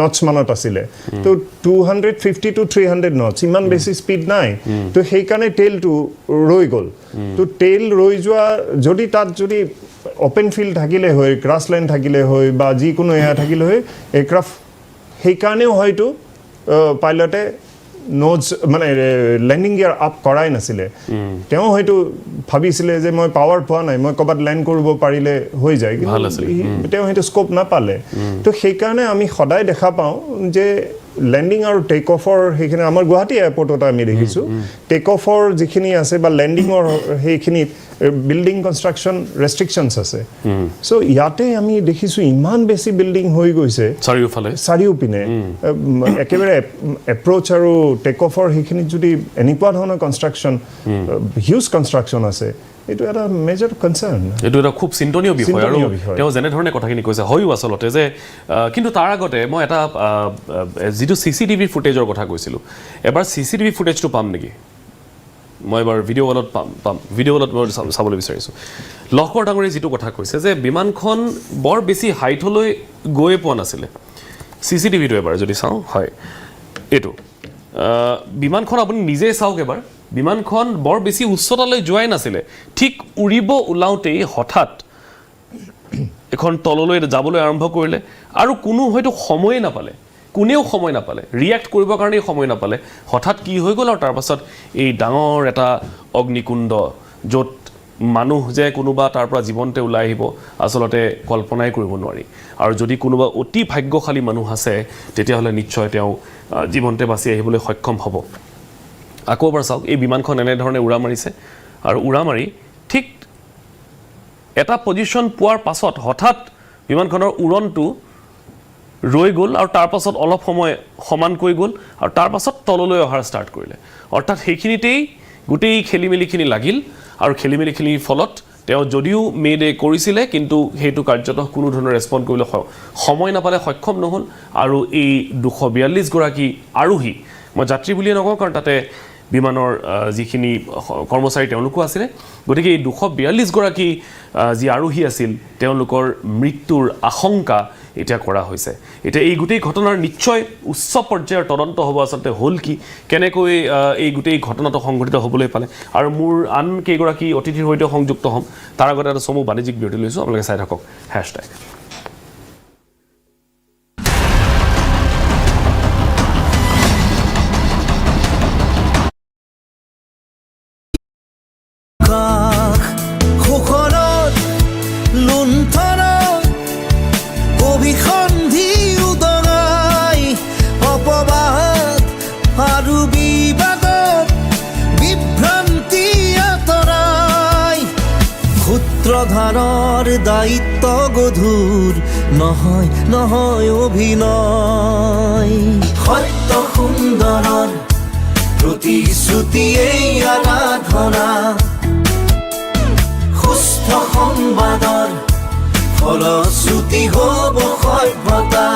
নটছ মানত আছিলে তো 250 to 300 নটছ ইমান বেছি স্পীড নাই তো সেইকাৰণে টেইলটো ৰৈ গ'ল তো টেইল ৰৈ যোৱা যদি তাত যদি অপেন ফিল্ড থাকিলে হয় গ্ৰাছলেণ্ড থাকিলে হয় বা যিকোনো এয়া থাকিলে হয় এয়াৰক্ৰাফ্ট সেইকাৰণেও হয়তো পাইলটে মানে লেণ্ডিং গিয়াৰ আপ কৰাই নাছিলে তেওঁ হয়তো ভাবিছিলে যে মই পাৱাৰ পোৱা নাই মই ক'ৰবাত লেণ্ড কৰিব পাৰিলে হৈ যায় তেওঁ সেইটো স্ক'প নাপালে তো সেইকাৰণে আমি সদায় দেখা পাওঁ যে লেণ্ডিং আৰু টেক অফৰ সেইখিনি আমাৰ গুৱাহাটী এয়াৰপৰ্টত আমি দেখিছোঁ টেক অফৰ যিখিনি আছে বা লেণ্ডিঙৰ সেইখিনিত বিল্ডিং কনষ্ট্ৰাকশ্যন ৰেষ্ট্ৰিকশ্যনছ আছে চ' ইয়াতে আমি দেখিছোঁ ইমান বেছি বিল্ডিং হৈ গৈছে চাৰিওপিনে একেবাৰে এপ্ৰ'চ আৰু টেক অফৰ সেইখিনিত যদি এনেকুৱা ধৰণৰ কনষ্ট্ৰাকশ্যন হিউজ কনষ্ট্ৰাকশ্যন আছে এইটো এটা মেজৰ কনচাৰ্ণ এইটো এটা খুব চিন্তনীয় বিষয় আৰু তেওঁ যেনেধৰণে কথাখিনি কৈছে হয়ো আচলতে যে কিন্তু তাৰ আগতে মই এটা যিটো CCTV ফুটেজৰ কথা কৈছিলোঁ এবাৰ CCTV ফুটেজটো পাম নেকি মই এবাৰ ভিডিঅ' কলত পাম ভিডিঅ' কলত মই চাবলৈ বিচাৰিছোঁ লহকৰ ডাঙৰীয়ে যিটো কথা কৈছে যে বিমানখন বৰ বেছি হাইটলৈ গৈ পোৱা নাছিলে CCTVটো এবাৰ যদি চাওঁ হয় এইটো বিমানখন আপুনি নিজেই চাওক এবাৰ বিমানখন বৰ বেছি উচ্চতালৈ যোৱাই নাছিলে ঠিক উৰিব ওলাওঁতেই হঠাৎ এখন তললৈ যাবলৈ আৰম্ভ কৰিলে আৰু কোনো হয়তো সময়ে নাপালে কোনেও সময় নাপালে ৰিয়েক্ট কৰিবৰ কাৰণেই সময় নাপালে হঠাৎ কি হৈ গ'ল আৰু তাৰপাছত এই ডাঙৰ এটা অগ্নিকুণ্ড য'ত মানুহ যে কোনোবা তাৰ পৰা জীৱনতে ওলাই আহিব আচলতে কল্পনাই কৰিব নোৱাৰি আৰু যদি কোনোবা অতি ভাগ্যশালী মানুহ আছে তেতিয়াহ'লে নিশ্চয় তেওঁ জীৱনতে বাচি আহিবলৈ সক্ষম হ'ব আকৌ এবাৰ চাওক এই বিমানখন এনেধৰণে উৰা মাৰিছে আৰু উৰা মাৰি ঠিক এটা পজিশ্যন পোৱাৰ পাছত হঠাৎ বিমানখনৰ উৰণটো ৰৈ গ'ল আৰু তাৰ পাছত অলপ সময় সমানকৈ গ'ল আৰু তাৰ পাছত তললৈ অহাৰ ষ্টাৰ্ট কৰিলে অৰ্থাৎ সেইখিনিতেই গোটেই খেলিমেলিখিনি লাগিল আৰু খেলিমেলিখিনিৰ ফলত তেওঁ যদিও মেডে কৰিছিলে কিন্তু সেইটো কাৰ্যতঃ কোনো ধৰণৰ ৰেছপন্ড কৰিবলৈ সময় নাপালে সক্ষম নহ'ল আৰু এই 242 গৰাকী আৰোহী মই যাত্ৰী বুলিয়ে নকওঁ কাৰণ তাতে বিমানৰ যিখিনি কৰ্মচাৰী তেওঁলোকো আছিলে গতিকে এই 242 গৰাকী যি আৰোহী আছিল তেওঁলোকৰ মৃত্যুৰ আশংকা এটা কৰা হৈছে এটা এই গোটেই ঘটনাৰ নিশ্চয় উচ্চ পৰ্যায়ৰ তদন্ত হ'ব আচলতে হ'ল কি কেনেকৈ এই গোটেই ঘটনাটো সংঘটিত হ'বলৈ পালে আৰু মোৰ আন কেইগৰাকী অতিথিৰ সৈতে সংযুক্ত হ'ম তাৰ আগতে এটা চমু বাণিজ্যিক বিৰতি লৈছোঁ আপোনালোকে চাই থাকক হেছটেগ ধাৰৰ দায়িত্ব গধুৰ নহয় নহয় অভিনয় সত্য সুন্দৰৰ প্ৰতিশ্ৰুতিয়েই আৰাধনা সুস্থ সংবাদৰ ফলশ্ৰুতি হ'ব সভ্যতা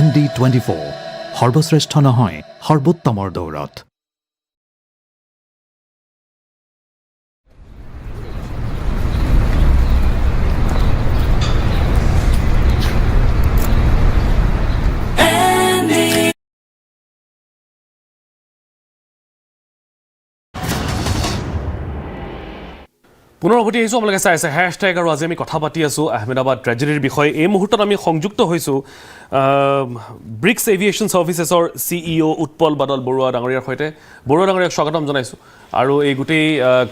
ND24 সৰ্বশ্ৰেষ্ঠ নহয় সৰ্বোত্তমৰ দৌৰত পুনৰ উভতি আহিছোঁ আপোনালোকে চাই আছে হেছটেগ আৰু আজি আমি কথা পাতি আছোঁ আহমেদাবাদ ট্ৰেজেডিৰ বিষয়ে এই মুহূৰ্তত আমি সংযুক্ত হৈছোঁ ব্ৰিক্স এভিয়েশ্যন ছাৰ্ভিচেছৰ CEO উৎপল বাদল বৰুৱা ডাঙৰীয়াৰ সৈতে বৰুৱা ডাঙৰীয়াক স্বাগতম জনাইছোঁ আৰু এই গোটেই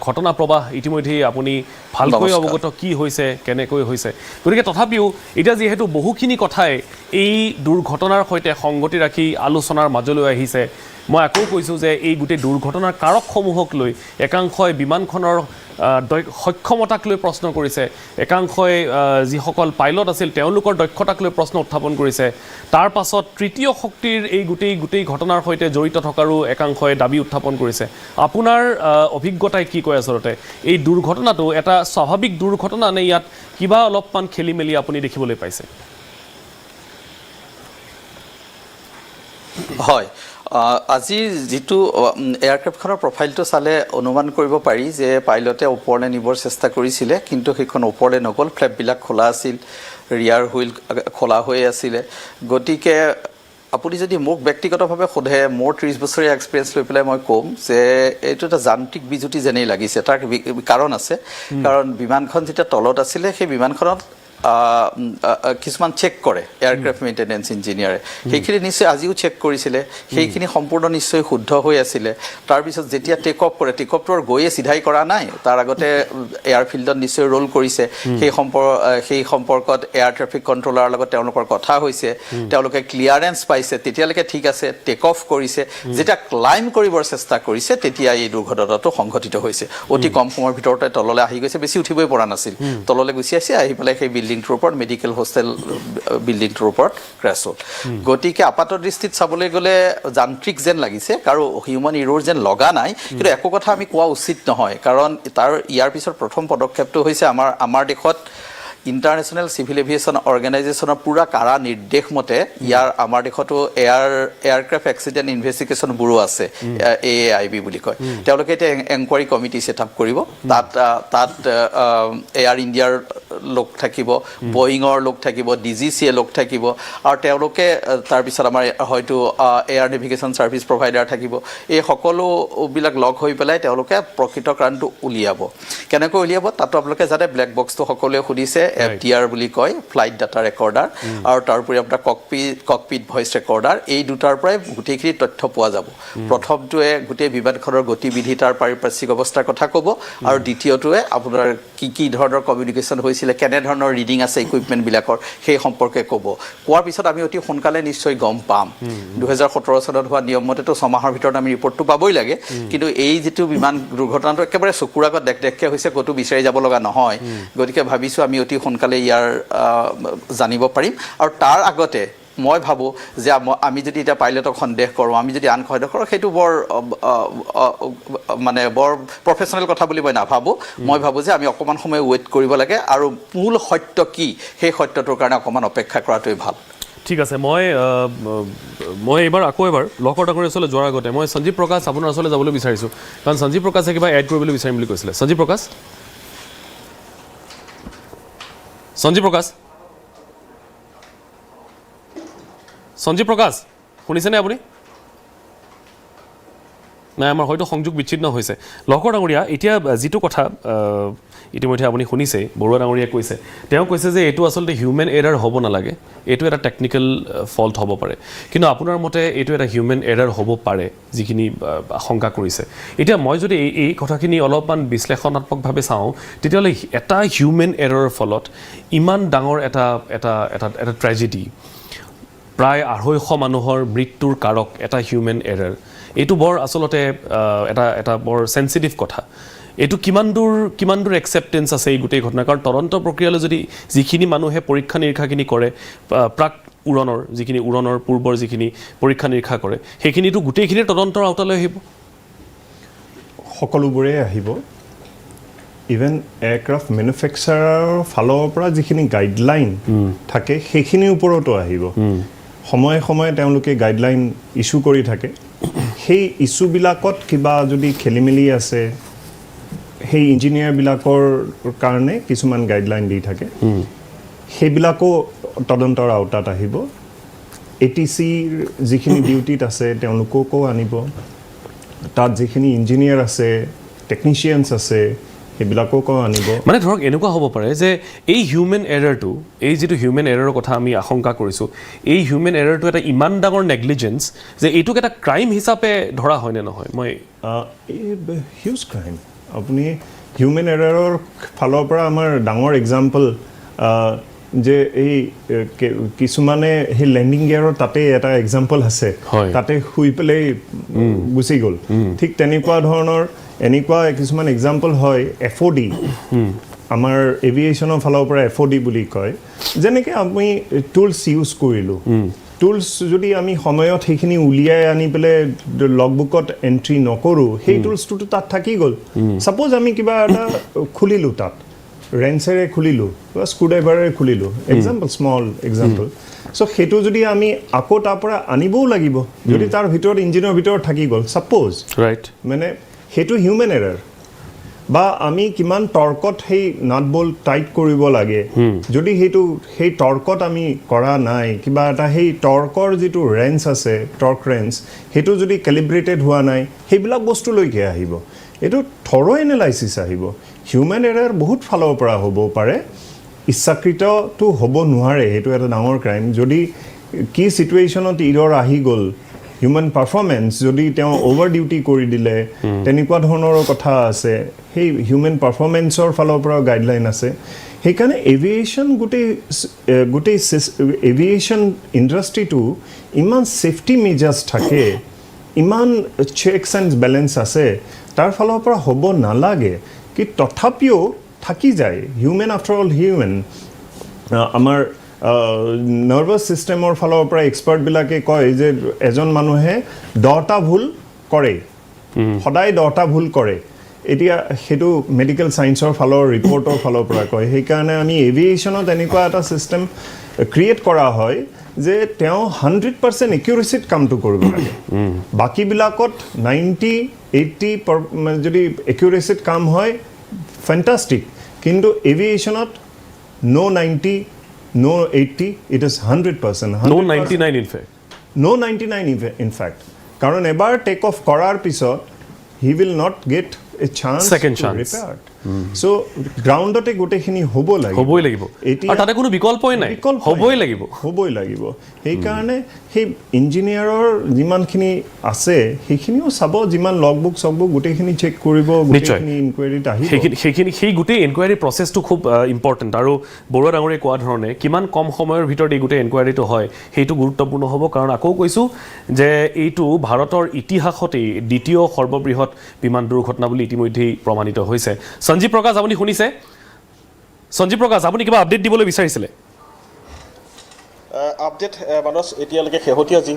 ঘটনা প্ৰবাহ ইতিমধ্যে আপুনি ভালকৈ অৱগত কি হৈছে কেনেকৈ হৈছে গতিকে তথাপিও এতিয়া যিহেতু বহুখিনি কথাই এই দুৰ্ঘটনাৰ সৈতে সংগতি ৰাখি আলোচনাৰ মাজলৈ আহিছে মই আকৌ কৈছোঁ যে এই গোটেই দুৰ্ঘটনাৰ কাৰকসমূহক লৈ একাংশই বিমানখনৰ সক্ষমতাক লৈ প্ৰশ্ন কৰিছে একাংশই যিসকল পাইলট আছিল তেওঁলোকৰ দক্ষতাক লৈ প্ৰশ্ন উত্থাপন কৰিছে তাৰ পাছত তৃতীয় শক্তিৰ এই গোটেই ঘটনাৰ সৈতে জড়িত থকাৰো একাংশই দাবী উত্থাপন কৰিছে আপোনাৰ অভিজ্ঞতাই কি কয় আচলতে এই দুৰ্ঘটনাটো এটা স্বাভাৱিক দুৰ্ঘটনা নে ইয়াত কিবা অলপমান খেলি মেলি আপুনি দেখিবলৈ পাইছে হয় আজি যিটো এয়াৰক্ৰাফ্টখনৰ প্ৰফাইলটো চালে অনুমান কৰিব পাৰি যে পাইলটে ওপৰলৈ নিবৰ চেষ্টা কৰিছিলে কিন্তু সেইখন ওপৰলৈ নগ'ল ফ্লেপবিলাক খোলা আছিল ৰিয়াৰ হুইল খোলা হৈ আছিলে গতিকে আপুনি যদি মোক ব্যক্তিগতভাৱে সোধে মোৰ 30 বছৰীয়া এক্সপিৰিয়েঞ্চ লৈ পেলাই মই ক'ম যে এইটো এটা যান্ত্ৰিক বিজুতি যেনেই লাগিছে তাৰ কাৰণ আছে কাৰণ বিমানখন যেতিয়া তলত আছিলে সেই বিমানখনত কিছুমান চেক কৰে এয়াৰক্ৰাফ্ট মেইনটেনেন্স ইঞ্জিনিয়াৰে সেইখিনি নিশ্চয় আজিও চেক কৰিছিলে সেইখিনি সম্পূৰ্ণ নিশ্চয় শুদ্ধ হৈ আছিলে তাৰপিছত যেতিয়া টেক অফ কৰে টেক অফটো গৈয়ে চিধাই কৰা নাই তাৰ আগতে এয়াৰফিল্ডত নিশ্চয় ৰোল কৰিছে সেই সম্পৰ্কত এয়াৰ ট্ৰেফিক কণ্ট্ৰলাৰৰ লগত তেওঁলোকৰ কথা হৈছে তেওঁলোকে ক্লিয়াৰেন্স পাইছে তেতিয়ালৈকে ঠিক আছে টেক অফ কৰিছে যেতিয়া ক্লাইম কৰিবৰ চেষ্টা কৰিছে তেতিয়া এই দুৰ্ঘটনাটো সংঘটিত হৈছে অতি কম সময়ৰ ভিতৰতে তললৈ আহি গৈছে বেছি উঠিবই পৰা নাছিল তললৈ গুচি আহিছে আহি পেলাই সেই বিল্ডিংটোৰ ওপৰত মেডিকেল হোষ্টেল বিল্ডিংটোৰ ওপৰত ক্ৰেছ হ'ল গতিকে আপাত দৃষ্টিত চাবলৈ গ'লে যান্ত্ৰিক যেন লাগিছে আৰু হিউমেন ইৰ'ৰ যেন লগা নাই কিন্তু একো কথা আমি কোৱা উচিত নহয় কাৰণ ইয়াৰ পিছত প্ৰথম পদক্ষেপটো হৈছে আমাৰ দেশত ইণ্টাৰনেশ্যনেল চিভিল এভিয়েশ্যন অৰ্গেনাইজেশ্যনৰ পুৰা কাৰা নিৰ্দেশ মতে আমাৰ দেশতো এয়াৰক্ৰাফ্ট এক্সিডেণ্ট ইনভেষ্টিগেশ্যন ব্যুৰো আছে AAIB বুলি কয় তেওঁলোকে এতিয়া এনকুৱাৰী কমিটি ছেট আপ কৰিব তাত এয়াৰ ইণ্ডিয়াৰ লোক থাকিব বয়িঙৰ লোক থাকিব DGCA লোক থাকিব আৰু তেওঁলোকে তাৰপিছত আমাৰ হয়তো এয়াৰ নেভিগেশ্যন ছাৰ্ভিচ প্ৰভাইডাৰ থাকিব এই সকলোবিলাক লগ হৈ পেলাই তেওঁলোকে প্ৰকৃত কাৰণটো উলিয়াব কেনেকৈ উলিয়াব তাতো আপোনালোকে যাতে ব্লেক বক্সটো সকলোৱে সুধিছে FDR বুলি কয় ফ্লাইট ডাটা ৰেকৰ্ডাৰ আৰু তাৰ উপৰি আপোনাৰ ককপিট ভইচ ৰেকৰ্ডাৰ এই দুটাৰ পৰাই গোটেইখিনি তথ্য পোৱা যাব প্ৰথমটোৱে গোটেই বিমানখনৰ গতিবিধি তাৰ পাৰিপাৰ্শ্বিক অৱস্থাৰ কথা ক'ব আৰু দ্বিতীয়টোৱে আপোনাৰ কি ধৰণৰ কমিউনিকেশ্যন হৈছিলে কেনে ধৰণৰ ৰিডিং আছে ইকুইপমেণ্টবিলাকৰ সেই সম্পৰ্কে ক'ব কোৱাৰ পিছত আমি অতি সোনকালে নিশ্চয় গম পাম 2017 চনত হোৱা নিয়ম মতেতো 6 মাহৰ ভিতৰত আমি ৰিপৰ্টটো পাবই লাগে কিন্তু এই যিটো বিমান দুৰ্ঘটনাটো একেবাৰে চকুৰ আগত দেখকে হৈছে ক'তো বিচাৰি যাব লগা নহয় গতিকে ভাবিছোঁ আমি অতি সোনকালে ইয়াৰ জানিব পাৰিম আৰু তাৰ আগতে মই ভাবোঁ যে আমি যদি এতিয়া পাইলটক সন্দেহ কৰোঁ আমি যদি আন সন্দেহ কৰোঁ সেইটো বৰ মানে বৰ প্ৰফেচনেল কথা বুলি মই নাভাবোঁ মই ভাবোঁ যে আমি অকণমান সময় ৱেইট কৰিব লাগে আৰু মূল সত্য কি সেই সত্যটোৰ কাৰণে অকণমান অপেক্ষা কৰাটোৱে ভাল ঠিক আছে মই এবাৰ লকৰ ডাঙৰীৰ ওচৰলৈ যোৱাৰ আগতে মই সঞ্জীৱ প্ৰকাশ আপোনাৰ ওচৰলৈ যাবলৈ বিচাৰিছোঁ কাৰণ সঞ্জীৱ প্ৰকাশে কিবা এড কৰিবলৈ বিচাৰিম বুলি কৈছিলে সঞ্জীৱ প্ৰকাশ শুনিছেনে আপুনি নাই আমাৰ হয়তো সংযোগ বিচ্ছিন্ন হৈছে লকৰ ডাঙৰীয়া এতিয়া যিটো কথা ইতিমধ্যে আপুনি শুনিছে বৰুৱা ডাঙৰীয়াই কৈছে তেওঁ কৈছে যে এইটো আচলতে হিউমেন এৰাৰ হ'ব নালাগে এইটো এটা টেকনিকেল ফল্ট হ'ব পাৰে কিন্তু আপোনাৰ মতে এইটো এটা হিউমেন এৰাৰ হ'ব পাৰে যিখিনি আশংকা কৰিছে এতিয়া মই যদি এই কথাখিনি অলপমান বিশ্লেষণাত্মকভাৱে চাওঁ তেতিয়াহ'লে এটা হিউমেন এৰাৰৰ ফলত ইমান ডাঙৰ এটা ট্ৰেজেডি প্ৰায় 250 মানুহৰ মৃত্যুৰ কাৰক এটা হিউমেন এৰাৰ এইটো বৰ আচলতে এটা বৰ সেনচিটিভ কথা এইটো কিমান দূৰ একসেপ্টেন্স আছে এই গোটেই ঘটনা কাৰণ তদন্ত প্ৰক্ৰিয়ালৈ যদি যিখিনি মানুহে পৰীক্ষা নিৰীক্ষাখিনি কৰে প্ৰাক উৰণৰ যিখিনি উৰণৰ পূৰ্বৰ যিখিনি পৰীক্ষা নিৰীক্ষা কৰে সেইখিনিতো গোটেইখিনি তদন্তৰ আওতালৈ আহিব সকলোবোৰে আহিব ইভেন এয়াৰক্ৰাফ্ট মেনুফেকচাৰৰ ফালৰ পৰা যিখিনি গাইডলাইন থাকে সেইখিনিৰ ওপৰতো আহিব সময়ে সময়ে তেওঁলোকে গাইডলাইন ইস্যু কৰি থাকে সেই ইস্যুবিলাকত কিবা যদি খেলিমেলি আছে সেই ইঞ্জিনিয়াৰবিলাকৰ কাৰণে কিছুমান গাইডলাইন দি থাকে সেইবিলাকো তদন্তৰ আওতাত আহিব ATCৰ যিখিনি ডিউটিত আছে তেওঁলোককো আনিব তাত যিখিনি ইঞ্জিনিয়াৰ আছে টেকনিচিয়ানছ আছে সেইবিলাককো আনিব মানে ধৰক এনেকুৱা হ'ব পাৰে যে এই হিউমেন এৰাৰটো এই যিটো হিউমেন এৰাৰৰ কথা আমি আশংকা কৰিছোঁ এই হিউমেন এৰাৰটো এটা ইমান ডাঙৰ নেগলিজেন্স যে এইটোক এটা ক্ৰাইম হিচাপে ধৰা হয়নে নহয় মই হিউজ ক্ৰাইম আপুনি হিউমেন এৰাৰৰ ফালৰ পৰা আমাৰ ডাঙৰ এক্সাম্পল যে এই কিছুমানে সেই লেণ্ডিং গিয়াৰৰ তাতে এটা এক্সাম্পল আছে তাতে শুই পেলাই গুচি গ'ল ঠিক তেনেকুৱা ধৰণৰ এনেকুৱা কিছুমান এক্সাম্পল হয় FOD আমাৰ এভিয়েশ্যনৰ ফালৰ পৰা FOD বুলি কয় যেনেকৈ আমি টুলছ ইউজ কৰিলোঁ টুলছ যদি আমি সময়ত সেইখিনি উলিয়াই আনি পেলাই লগবুকত এণ্ট্ৰি নকৰোঁ সেই টুলছটোতো তাত থাকি গ'ল ছাপ'জ আমি কিবা এটা খুলিলোঁ তাত ৰেঞ্চেৰে খুলিলোঁ বা স্ক্ৰুড্ৰাইভাৰেৰে খুলিলোঁ এক্সাম্পল স্মল এক্সাম্পল চ' সেইটো যদি আমি আকৌ তাৰ পৰা আনিবও লাগিব যদি তাৰ ভিতৰত ইঞ্জিনৰ ভিতৰত থাকি গ'ল ছাপ'জ ৰাইট মানে সেইটো হিউমেন এৰাৰ বা আমি কিমান টৰ্কত সেই নাট বল্ট টাইট কৰিব লাগে যদি সেই টৰ্কত আমি কৰা নাই কিবা এটা সেই টৰ্কৰ যিটো ৰেঞ্চ আছে টৰ্ক ৰেঞ্চ সেইটো যদি কেলিব্ৰেটেড হোৱা নাই সেইবিলাক বস্তুলৈকে আহিব এইটো থৰ' এনালাইচিছ আহিব হিউমেন এৰাৰ বহুত ফালৰ পৰা হ'ব পাৰে ইচ্ছাকৃতটো হ'ব নোৱাৰে সেইটো এটা ডাঙৰ ক্ৰাইম যদি কি চিটুৱেশ্যনত ইৰৰ আহি গ'ল হিউমেন পাৰফৰ্মেন্স যদি তেওঁ অভাৰ ডিউটি কৰি দিলে তেনেকুৱা ধৰণৰ কথা আছে সেই হিউমেন পাৰফৰ্মেন্সৰ ফালৰ পৰা গাইডলাইন আছে সেইকাৰণে গোটেই এভিয়েশ্যন ইণ্ডাষ্ট্ৰিটো ইমান ছেফটি মেজাৰ্ছ থাকে ইমান চেকছ এণ্ড বেলেঞ্চ আছে তাৰ ফালৰ পৰা হ'ব নালাগে কি তথাপিও থাকি যায় হিউমেন আফটাৰ অল হিউমেন আমাৰ নাৰ্ভাছ ছিষ্টেমৰ ফালৰ পৰা এক্সপাৰ্টবিলাকে কয় যে এজন মানুহে 10টা ভুল কৰে সদায় 10টা ভুল কৰে এতিয়া সেইটো মেডিকেল ছায়েন্সৰ ফালৰ ৰিপৰ্টৰ ফালৰ পৰা কয় সেইকাৰণে আমি এভিয়েশ্যনত এনেকুৱা এটা ছিষ্টেম ক্ৰিয়েট কৰা হয় যে তেওঁ 100% একিউৰেচিত কামটো কৰিব লাগে বাকীবিলাকত 90-80 যদি একিউৰেচিত কাম হয় ফেণ্টাষ্টিক কিন্তু এভিয়েশ্যনত no 90 no 80 it is 100% no 99 in fact no 99 in fact karon ebar take off korar pisot he will not get a chance second to chance repair it so গ্ৰাউণ্ডতে গোটেইখিনি হ'বই লাগিব এতিয়া তাতে কোনো বিকল্পই নাই হ'বই লাগিব সেইকাৰণে সেই ইঞ্জিনিয়াৰৰ যিমানখিনি আছে সেইখিনিও চাব যিমান লগবুক চকবুক গোটেইখিনি চেক কৰিব গোটেইখিনি ইনকুৱাৰীত আহিব সেই গোটেই এনকুৱাৰী প্ৰচেছটো খুব ইম্পৰ্টেণ্ট আৰু বৰুৱা ডাঙৰীয়ে কোৱা ধৰণে কিমান কম সময়ৰ ভিতৰত এই গোটেই এনকুৱাৰীটো হয় সেইটো গুৰুত্বপূৰ্ণ হ'ব কাৰণ আকৌ কৈছোঁ যে এইটো ভাৰতৰ ইতিহাসতেই দ্বিতীয় সৰ্ববৃহৎ বিমান দুৰ্ঘটনা বুলি ইতিমধ্যেই প্ৰমাণিত হৈছে সঞ্জীৱ প্ৰকাশ আপুনি শুনিছে সঞ্জীৱ প্ৰকাশ আপুনি কিবা আপডেট দিবলৈ বিচাৰিছিলে আপডেট মানস এতিয়ালৈকে শেহতীয়া যি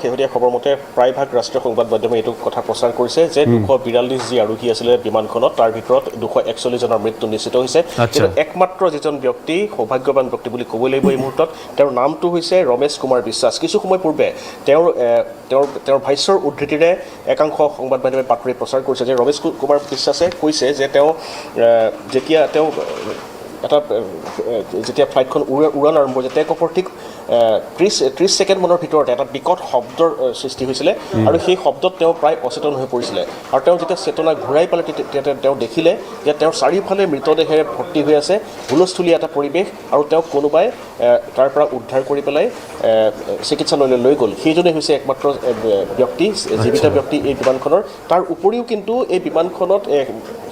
শেহতীয়া খবৰ মতে প্ৰায়ভাগ ৰাষ্ট্ৰীয় সংবাদ মাধ্যমে এইটো কথা প্ৰচাৰ কৰিছে যে 242 যি আৰোহী আছিলে বিমানখনত তাৰ ভিতৰত 241 জনৰ মৃত্যু নিশ্চিত হৈছে কিন্তু একমাত্ৰ যিজন ব্যক্তি সৌভাগ্যৱান ব্যক্তি বুলি ক'ব লাগিব এই মুহূৰ্তত তেওঁৰ নামটো হৈছে ৰমেশ কুমাৰ বিশ্বাস কিছু সময় পূৰ্বে তেওঁৰ ভাষ্যৰ উদ্ধৃতিৰে একাংশ সংবাদ মাধ্যমে বাতৰি প্ৰচাৰ কৰিছে যে ৰমেশ কুমাৰ বিশ্বাসে কৈছে যে তেওঁ যেতিয়া ফ্লাইটখন উৰাণ আৰম্ভ হৈছে টেক অফৰ ঠিক 30 ছেকেণ্ড মানৰ ভিতৰতে এটা বিকট শব্দৰ সৃষ্টি হৈছিলে আৰু সেই শব্দত তেওঁ প্ৰায় অচেতন হৈ পৰিছিলে আৰু তেওঁ যেতিয়া চেতনা ঘূৰাই পালে তেতিয়া তেওঁ দেখিলে যে তেওঁৰ চাৰিওফালে মৃতদেহেৰে ভৰ্তি হৈ আছে হুলস্থুলীয়া এটা পৰিৱেশ আৰু তেওঁক কোনোবাই তাৰ পৰা উদ্ধাৰ কৰি পেলাই চিকিৎসালয়লৈ লৈ গ'ল সেইজনেই হৈছে একমাত্ৰ ব্যক্তি জীৱিত ব্যক্তি এই বিমানখনৰ তাৰ উপৰিও কিন্তু এই বিমানখনত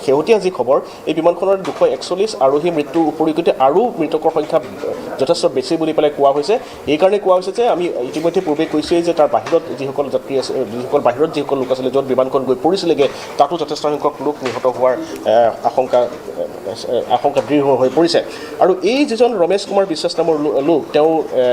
শেহতীয়া যি খবৰ এই বিমানখনৰ 241 আৰোহী মৃত্যুৰ উপৰিও কিন্তু আৰু মৃতকৰ সংখ্যা যথেষ্ট বেছি বুলি পেলাই কোৱা হৈছে এইকাৰণে কোৱা হৈছে যে আমি ইতিমধ্যে পূৰ্বে কৈছোঁৱেই যে তাৰ বাহিৰত যিসকল যাত্ৰী আছে যিসকল লোক আছিলে য'ত বিমানখন গৈ পৰিছিলেগৈ তাতো যথেষ্ট সংখ্যক লোক নিহত হোৱাৰ আশংকা দৃঢ় হৈ পৰিছে আৰু এই যিজন ৰমেশ কুমাৰ বিশ্বাস নামৰ লোক তেওঁ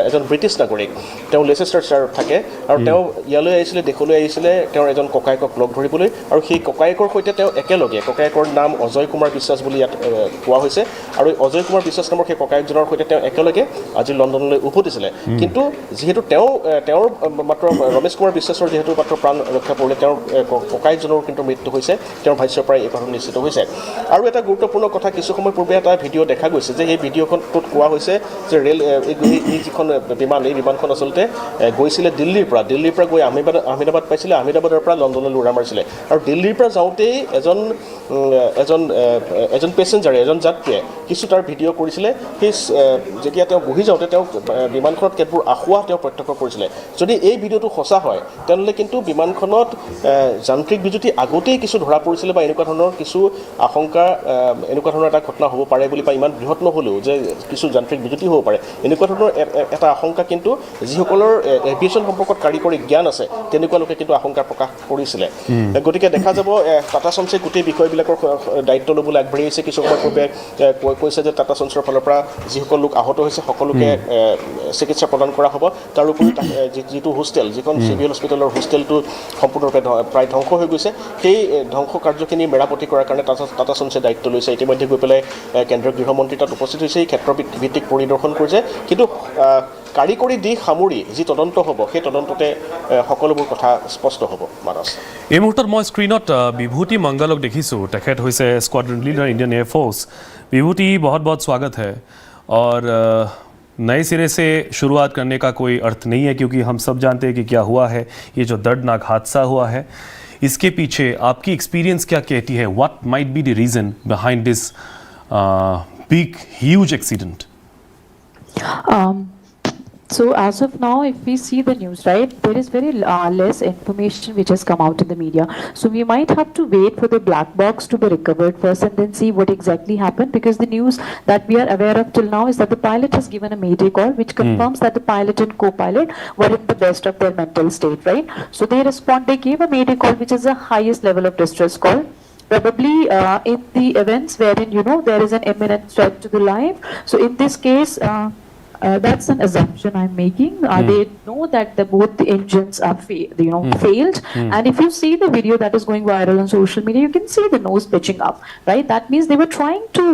এজন ব্ৰিটিছ নাগৰিক তেওঁ লেচেষ্টাৰশ্বায়াৰত থাকে আৰু তেওঁ ইয়ালৈ আহিছিলে দেশলৈ আহিছিলে তেওঁৰ এজন ককায়েকক লগ ধৰিবলৈ আৰু সেই ককায়েকৰ সৈতে তেওঁ একেলগে ককায়েকৰ নাম অজয় কুমাৰ বিশ্বাস বুলি ইয়াত কোৱা হৈছে আৰু অজয় কুমাৰ বিশ্বাস নামৰ সেই ককায়েকজনৰ সৈতে তেওঁ একেলগে আজি লণ্ডনলৈ উভতিছিলে কিন্তু যিহেতু তেওঁৰ মাত্ৰ ৰমেশ কুমাৰ বিশ্বাসৰ যিহেতু মাত্ৰ প্ৰাণ ৰক্ষা পৰিলে তেওঁৰ ককায়েকজনৰ কিন্তু মৃত্যু হৈছে তেওঁৰ ভাষ্যৰ পৰাই এই কথা নিশ্চিত হৈছে আৰু এটা গুৰুত্বপূৰ্ণ কথা কিছু সময় পূৰ্বে এটা ভিডিঅ' দেখা গৈছে যে এই ভিডিঅ'খনটোত কোৱা হৈছে যে এই যিখন এই বিমানখন আচলতে গৈছিলে দিল্লীৰ পৰা গৈ আহমেদাবাদ পাইছিলে আহমেদাবাদৰ পৰা লণ্ডনলৈ উৰা মাৰিছিলে আৰু দিল্লীৰ পৰা যাওঁতেই এজন পেচেঞ্জাৰে এজন যাত্ৰীয়ে কিছু তাৰ ভিডিঅ' কৰিছিলে সেই যেতিয়া তেওঁ বহি যাওঁতে তেওঁ বিমানখনত কেতবোৰ আসোঁৱাহ তেওঁ প্ৰত্যক্ষ কৰিছিলে যদি এই ভিডিঅ'টো সঁচা হয় তেনেহ'লে কিন্তু বিমানখনত যান্ত্ৰিক বিজুতি আগতেই কিছু ধৰা পৰিছিলে বা এনেকুৱা ধৰণৰ কিছু আশংকা এনেকুৱা ধৰণৰ এটা ঘটনা হ'ব পাৰে বুলি বা ইমান বৃহৎ নহ'লেও যে কিছু যান্ত্ৰিক বিজুতি হ'ব পাৰে এনেকুৱা ধৰণৰ এটা আশংকা কিন্তু যিসকলৰ এভিয়েশ্যন সম্পৰ্কত কাৰিকৰী জ্ঞান আছে তেনেকুৱা লোকে কিন্তু আশংকা প্ৰকাশ কৰিছিলে গতিকে দেখা যাব টাটা চন্সে গোটেই বিষয়বিলাকৰ দায়িত্ব ল'বলৈ আগবাঢ়ি আহিছে কিছু সময় পূৰ্বে কৈছে যে টাটা চন্সৰ ফালৰ পৰা যিসকল লোক আহত হৈছে সকলোকে চিকিৎসা প্ৰদান কৰা হ'ব তাৰ উপৰি যিটো হোষ্টেল যিখন চিভিল হস্পিটেলৰ হোষ্টেলটো সম্পূৰ্ণৰূপে প্ৰায় ধ্বংস হৈ গৈছে সেই ধ্বংস কাৰ্যখিনি মেৰামতি কৰাৰ কাৰণে টাটা চন্সে দায়িত্ব লৈছে ইতিমধ্যে গৈ পেলাই কেন্দ্ৰীয় গৃহমন্ত্ৰী তাত উপস্থিত হৈছে এই ক্ষেত্ৰভিত্তিক পৰিদৰ্শন কৰিছে কিন্তু কাৰিকৰী দিশ সামৰি যি তদন্ত হ'ব সেই তদন্ততে সকলোবোৰ কথা স্পষ্ট হ'ব মানস এই মুহূৰ্তত মই স্ক্ৰীনত বিভূতি मंगलक देखिছোঁ তেখেত হৈছে स्क्वाड्रन लीडर इंडियन एयरफोर्स विभूति बहुत बहुत स्वागत है और नए सिरे से शुरुआत करने का कोई अर्थ नहीं है क्योंकि हम सब जानते हैं कि क्या हुआ है ये जो दर्दनाक हादसा हुआ है इसके पीछे आपकी एक्सपीरियंस क्या कहती है what might be the reason behind this big huge accident So as of now, if we see the news, right, there is very less information which has come out in the media. So we might have to wait for the black box to be recovered first and then see what exactly happened, because the news that we are aware of till now is that the pilot has given a mayday call which confirms that the pilot and co-pilot were in the best of their mental state, right? So they gave a mayday call which is the highest level of distress call. Probably in the events wherein, there is an imminent threat to the life. So in this case, that's an assumption I'm making. They know that both the engines are failed, and if you see the video that is going viral on social media, you can see the nose pitching up, right? That means they were trying to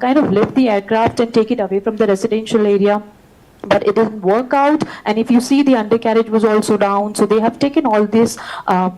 kind of lift the aircraft and take it away from the residential area but it didn't work out. And if you see, the undercarriage was also down, so they have taken all these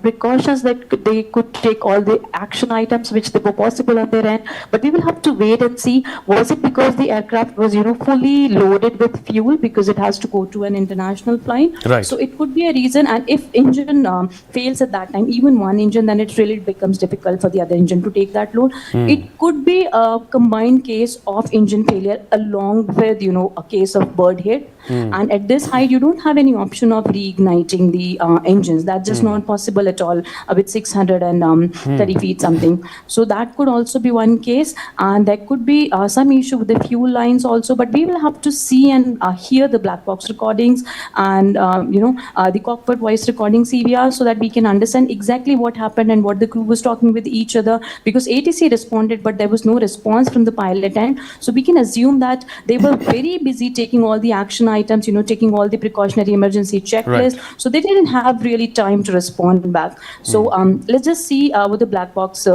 precautions that they could take all the action items which they were possible on their end. But we will have to wait and see, was it because the aircraft was fully loaded with fuel because it has to go to an international flight? Right. So it could be a reason. And if engine fails at that time, even one engine, then it really becomes difficult for the other engine to take that load. It could be a combined case of engine failure along with a case of bird hit. And at this height, you don't have any option of reigniting the engines. That's just not possible at all with 630 feet something. So that could also be one case, and there could be some issue with the fuel lines also. But we will have to see and hear the black box recordings and the cockpit voice recording CVR, so that we can understand exactly what happened and what the crew was talking with each other. Because ATC responded, but there was no response from the pilot end. So we can assume that they were very busy taking all the action items, taking all the precautionary emergency checklist. Right. So they didn't have really time to respond back. So let's just see what the black box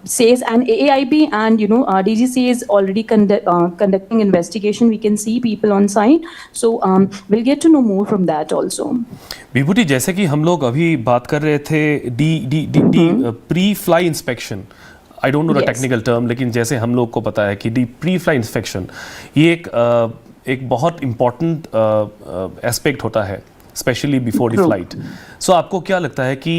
says. And AAIB and DGC is already conducting investigation. We can see people on site. So we'll get to know more from that also. विभूति, जैसे कि हम लोग अभी बात कर रहे थे pre fly inspection, I don't know the technical term, लेकिन जैसे हम लोग को पता है कि दी प्री फ्लाई इंस्पेक्शन ये एक बहुत इम्पॉर्टेंट एस्पेक्ट होता है, स्पेशली बिफोर द फ्लाइट. सो आपको क्या लगता है कि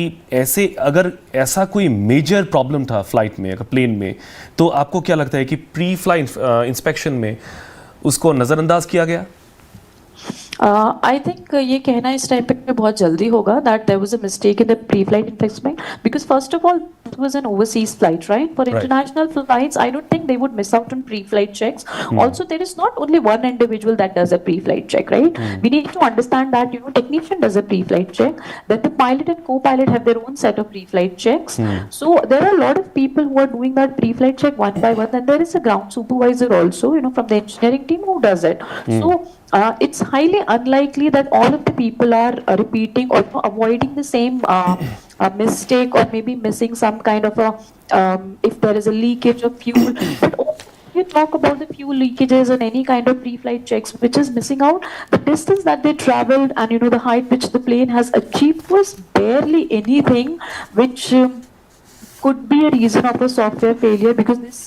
अगर ऐसा कोई मेजर प्रॉब्लम था फ्लाइट में, अगर प्लेन में, तो आपको क्या लगता है कि प्री फ्लाई इंस्पेक्शन में उसको नज़रअंदाज किया गया? I think ये कहना इस टाइम पे बहुत जल्दी होगा that there was a mistake in the pre-flight inspection, because first of all it was an overseas flight, right? For international flights, I don't think they would miss out on pre-flight checks. Also, there is not only one individual that does a pre-flight check, right? We need to understand that technician does a pre-flight check, then the pilot and co-pilot have their own set of pre-flight checks. So there are a lot of people who are doing that pre-flight check one by one, and there is a ground supervisor also, from the engineering team who does it. So it's highly unlikely that all of the people are repeating or avoiding the same mistake, or maybe missing some kind of if there is a leakage of fuel. But also, if you talk about the fuel leakages and any kind of pre-flight checks which is missing out, the distance that they traveled and the height which the plane has achieved was barely anything which could be a reason of a software failure, because this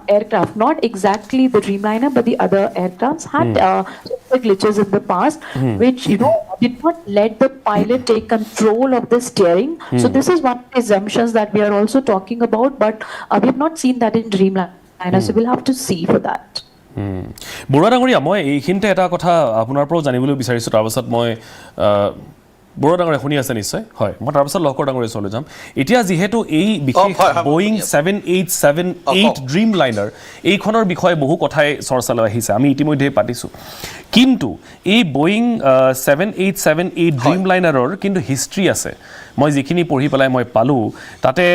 aircraft, not exactly the Dreamliner, but the other aircrafts had software glitches in the past, which did not let the pilot take control of the steering. So this is one of the assumptions that we are also talking about, but we have not seen that in Dreamliner, so we'll have to see for that. Barua ডাঙৰীয়া, মই এইখিনিতে এটা কথা আপোনাৰ পৰাও জানিবলৈ বিচাৰিছোঁ, তাৰপাছত মই বড়ো ডাঙৰীয়া শুনি আছে নিশ্চয়? হয়, মই তাৰপাছত লহকৰ ডাঙৰীয়া ওচৰলৈ যাম. এতিয়া যিহেতু এই বিশেষ বয়িং 7878 ড্ৰিম লাইনাৰ এইখনৰ বিষয়ে বহু কথাই চৰ্চালৈ আহিছে, আমি ইতিমধ্যে পাতিছোঁ. কিন্তু এই বয়িং 7878 ড্ৰিম লাইনাৰৰ কিন্তু হিষ্ট্ৰী আছে. মই যিখিনি পঢ়ি পেলাই মই পালোঁ, তাতে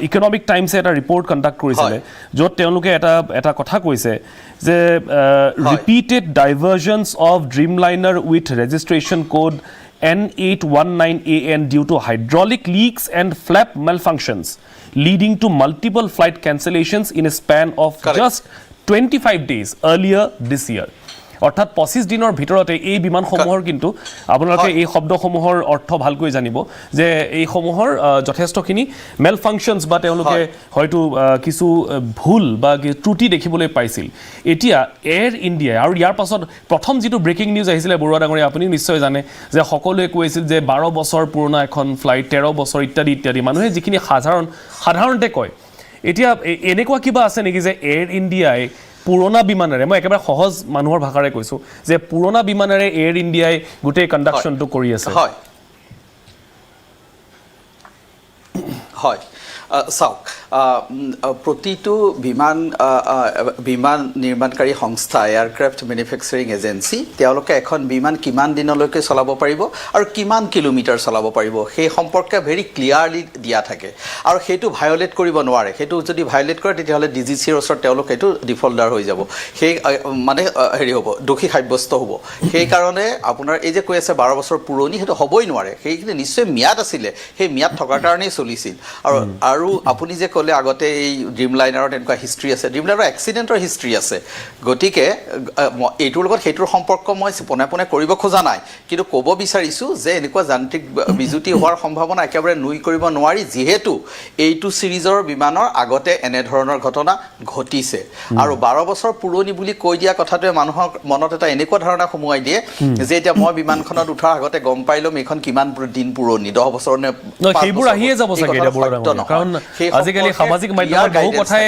ইকনমিক টাইমছে এটা ৰিপৰ্ট কণ্ডাক্ট কৰিছিলে, য'ত তেওঁলোকে এটা কথা কৈছে যে repeated diversions of Dreamliner with registration code N819AN due to hydraulic leaks and flap malfunctions, leading to multiple flight cancellations in a span of just 25 days earlier this year. অৰ্থাৎ 25 দিনৰ ভিতৰতে এই বিমানসমূহৰ কিন্তু আপোনালোকে এই শব্দসমূহৰ অৰ্থ ভালকৈ জানিব যে এই সমূহৰ যথেষ্টখিনি মেল ফাংচনছ বা তেওঁলোকে হয়তো কিছু ভুল বা ত্ৰুটি দেখিবলৈ পাইছিল. এতিয়া এয়াৰ ইণ্ডিয়া আৰু ইয়াৰ পাছত প্ৰথম যিটো ব্ৰেকিং নিউজ আহিছিলে বৰুৱা ডাঙৰীয়া, আপুনি নিশ্চয় জানে যে সকলোৱে কৈছিল যে 12 বছৰ পুৰণা এখন ফ্লাইট, 13 বছৰ ইত্যাদি ইত্যাদি, মানুহে যিখিনি সাধাৰণতে কয়. এতিয়া এনেকুৱা কিবা আছে নেকি যে এয়াৰ ইণ্ডিয়াই পুৰণা বিমানেৰে, মই একেবাৰে সহজ মানুহৰ ভাষাৰে কৈছোঁ যে পুৰণা বিমানেৰে এয়াৰ ইণ্ডিয়াই গোটেই কণ্ডাকশ্যনটো কৰি আছে? হয়, চাওক, প্ৰতিটো বিমান নিৰ্মাণকাৰী সংস্থা, এয়াৰক্ৰাফ্ট মেনুফেকচাৰিং এজেঞ্চি, তেওঁলোকে এখন বিমান কিমান দিনলৈকে চলাব পাৰিব আৰু কিমান কিলোমিটাৰ চলাব পাৰিব সেই সম্পৰ্কে ভেৰি ক্লিয়াৰলি দিয়া থাকে, আৰু সেইটো ভায়লেট কৰিব নোৱাৰে. সেইটো যদি ভায়লেট কৰে তেতিয়াহ'লে DGCৰ ওচৰত তেওঁলোক এইটো ডিফল্টাৰ হৈ যাব, সেই মানে হেৰি হ'ব, দোষী সাব্যস্ত হ'ব. সেইকাৰণে আপোনাৰ এই যে কৈ আছে 12 বছৰ পুৰণি, সেইটো হ'বই নোৱাৰে. সেইখিনি নিশ্চয় ম্যাদ আছিলে, সেই ম্যাদ থকাৰ কাৰণেই চলিছিল. আৰু আপুনি যে ক'লে আগতে এই ড্ৰিমলাইনাৰত এনেকুৱা হিষ্ট্ৰী আছে, ড্ৰিমলাইনাৰৰ এক্সিডেণ্টৰ হিষ্ট্ৰী আছে, গতিকে এইটোৰ লগত সেইটোৰ সম্পৰ্ক মই পোনে পোনে কৰিব খোজা নাই, কিন্তু ক'ব বিচাৰিছোঁ যে এনেকুৱা যান্ত্ৰিক বিজুতি হোৱাৰ সম্ভাৱনা একেবাৰে নুই কৰিব নোৱাৰি, যিহেতু এইটো ছিৰিজৰ বিমানৰ আগতে এনেধৰণৰ ঘটনা ঘটিছে আৰু 12 বছৰ পুৰণি বুলি কৈ দিয়া কথাটোৱে মানুহৰ মনত এটা এনেকুৱা ধাৰণা সোমোৱাই দিয়ে যে এতিয়া মই বিমানখনত উঠাৰ আগতে গম পাই ল'ম এইখন কিমান দিন পুৰণি, 10 বছৰ নে সেইবোৰ আহিয়ে যাব চাগে এতিয়া বড় ডাঙৰ, কাৰণ আজিকালি সামাজিক মাধ্যমত বহু কথাই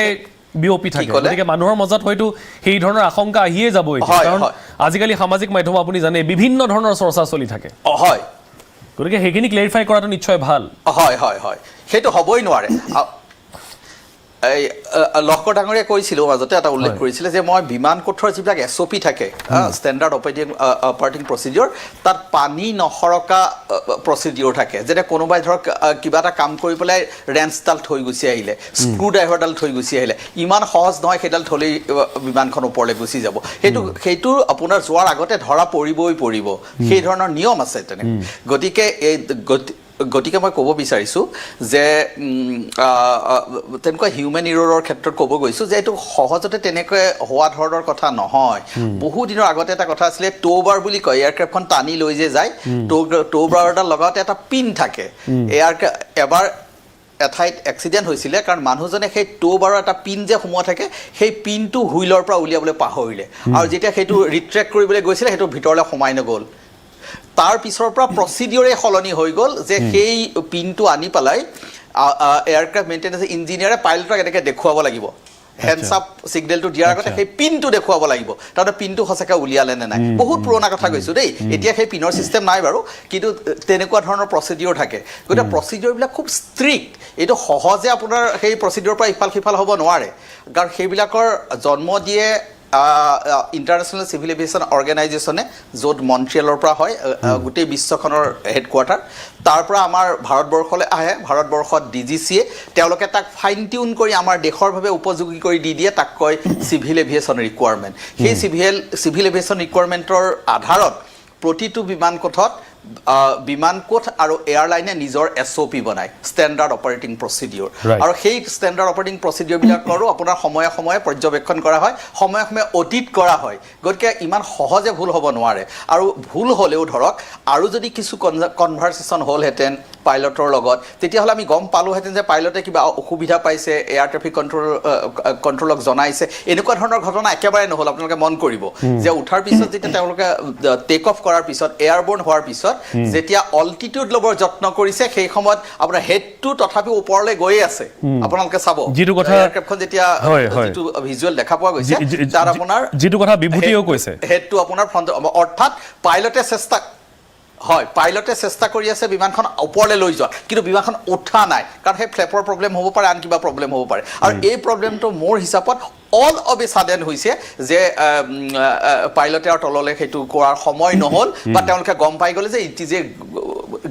বিয়পি থাকে, গতিকে মানুহৰ মাজত হয়তো সেই ধৰণৰ আশংকা আহিয়ে যাব এতিয়া, কাৰণ আজিকালি সামাজিক মাধ্যম আপুনি জানে বিভিন্ন ধৰণৰ চৰ্চা চলি থাকে। হয়, গতিকে সেইখিনি ক্লেৰিফাই কৰাটো নিশ্চয় ভাল। হয় হয় হয়, সেইটো হ'বই নোৱাৰে। এই লস্কৰ ডাঙৰীয়ে কৈছিলোঁ মাজতে এটা উল্লেখ কৰিছিলে যে মই বিমান কোঠৰ যিবিলাক SOP থাকে, ষ্টেণ্ডাৰ্ড অপাৰেটিং প্ৰচিডিঅ'ৰ, তাত পানী নসৰকা প্ৰচিডিঅ'ৰ থাকে, যেনে কোনোবাই ধৰক কিবা এটা কাম কৰি পেলাই ৰেঞ্চডাল থৈ গুচি আহিলে, স্ক্ৰু ড্ৰাইভাৰডাল থৈ গুচি আহিলে, ইমান সহজ নহয় সেইডাল থ'লেই বিমানখন ওপৰলৈ গুচি যাব, সেইটো আপোনাৰ যোৱাৰ আগতে ধৰা পৰিব, সেই ধৰণৰ নিয়ম আছে তেনে। গতিকে মই ক'ব বিচাৰিছোঁ যে তেনেকুৱা হিউমেন ইৰৰৰ ক্ষেত্ৰত ক'ব গৈছোঁ যে এইটো সহজতে তেনেকৈ হোৱা ধৰণৰ কথা নহয়। বহু দিনৰ আগতে এটা কথা আছিলে, ট'বাৰ বুলি কয়, এয়াৰক্ৰাফ্টখন টানি লৈ যে যায়, ট'বাৰডাল লগাওঁতে এটা পিন থাকে, এবাৰ এঠাইত এক্সিডেণ্ট হৈছিলে কাৰণ মানুহজনে সেই ট'বাৰৰ এটা পিন যে সোমোৱা থাকে সেই পিনটো হুইলৰ পৰা উলিয়াবলৈ পাহৰিলে, আৰু যেতিয়া সেইটো ৰিট্ৰেক্ট কৰিবলৈ গৈছিলে সেইটো ভিতৰলৈ সোমাই নগ'ল। তাৰ পিছৰ পৰা প্ৰচিডিঅ'ৰে সলনি হৈ গ'ল যে সেই পিনটো আনি পেলাই এয়াৰক্ৰাফ্ট মেইনটেনেন্স ইঞ্জিনিয়াৰে পাইলটক এনেকৈ দেখুৱাব লাগিব, হেণ্ডছ আপ ছিগনেলটো দিয়াৰ আগতে সেই পিনটো দেখুৱাব লাগিব, তাৰমানে পিনটো সঁচাকৈ উলিয়ালে নে নাই। বহুত পুৰণা কথা কৈছোঁ দেই, এতিয়া সেই পিনৰ ছিষ্টেম নাই বাৰু, কিন্তু তেনেকুৱা ধৰণৰ প্ৰচিডিঅ'ৰ থাকে। গতিকে প্ৰচিডিঅ'ৰবিলাক খুব ষ্ট্ৰিক্ট, এইটো সহজে আপোনাৰ সেই প্ৰচিডিঅ'ৰ পৰা ইফাল সিফাল হ'ব নোৱাৰে, কাৰণ সেইবিলাকৰ জন্ম দিয়ে ইণ্টাৰনেশ্যনেল চিভিল এভিয়েশ্যন অৰ্গেনাইজেশ্যনে, য'ত মন্ট্ৰিয়েলৰ পৰা হয়, গোটেই বিশ্বখনৰ হেডকোৱাৰ্টাৰ, তাৰ পৰা আমাৰ ভাৰতবৰ্ষলৈ আহে, ভাৰতবৰ্ষত DGCয়ে তেওঁলোকে তাক ফাইন টিউন কৰি আমাৰ দেশৰ বাবে উপযোগী কৰি দি দিয়ে, তাক কয় চিভিল এভিয়েশ্যন ৰিকুৱাৰমেণ্ট। সেই চিভিল এভিয়েশ্যন ৰিকুৱাৰমেণ্টৰ আধাৰত প্ৰতিটো বিমান কোঠ আৰু এয়াৰলাইনে নিজৰ SOP বনায়, ষ্টেণ্ডাৰ্ড অপাৰেটিং প্ৰচিডিঅ'ৰ, আৰু সেই ষ্টেণ্ডাৰ্ড অপাৰেটিং প্ৰচিডিঅ'বিলাকৰো আপোনাৰ সময়ে সময়ে পৰ্যবেক্ষণ কৰা হয়, সময়ে সময়ে অডিট কৰা হয়। গতিকে ইমান সহজে ভুল হ'ব নোৱাৰে, আৰু ভুল হ'লেও ধৰক আৰু যদি কিছু কনভাৰ্চেশ্যন হ'লহেঁতেন পাইলটৰ লগত, তেতিয়াহ'লে আমি গম পালোহেঁতেন যে পাইলটে কিবা অসুবিধা পাইছে, এয়াৰ ট্ৰেফিক কণ্ট্ৰলক জনাইছে, এনেকুৱা ধৰণৰ ঘটনা একেবাৰে নহ'ল। আপোনালোকে মন কৰিব যে উঠাৰ পিছত যেতিয়া তেওঁলোকে টেক অফ কৰাৰ পিছত, এয়াৰবৰ্ন হোৱাৰ পিছত যেতিয়া অল্টিটিউড ল'বৰ যত্ন কৰিছে, সেই সময়ত আপোনাৰ হেডটো তথাপিও ওপৰলৈ গৈয়ে আছে। আপোনালোকে চাব যিটো কথা এয়াৰক্ৰাফ্টখন যেতিয়া যিটো ভিজুৱেল দেখা পোৱা গৈছে, তাত আপোনাৰ যিটো কথা বিভূতিয়েও কৈছে, হেডটো আপোনাৰ ফ্ৰণ্ট, অৰ্থাৎ পাইলটে চেষ্টা কৰি আছে বিমানখন ওপৰলৈ লৈ যোৱা, কিন্তু বিমানখন উঠা নাই, কাৰণ সেই ফ্লেপৰ প্ৰব্লেম হ'ব পাৰে, আন কিবা প্ৰব্লেম হ'ব পাৰে। আৰু এই প্ৰব্লেমটো মোৰ হিচাপত অল অফ এ ছাডেন হৈছে যে পাইলটে আৰু তললৈ সেইটো কৰাৰ সময় নহ'ল, বা তেওঁলোকে গম পাই গ'লে যে it is a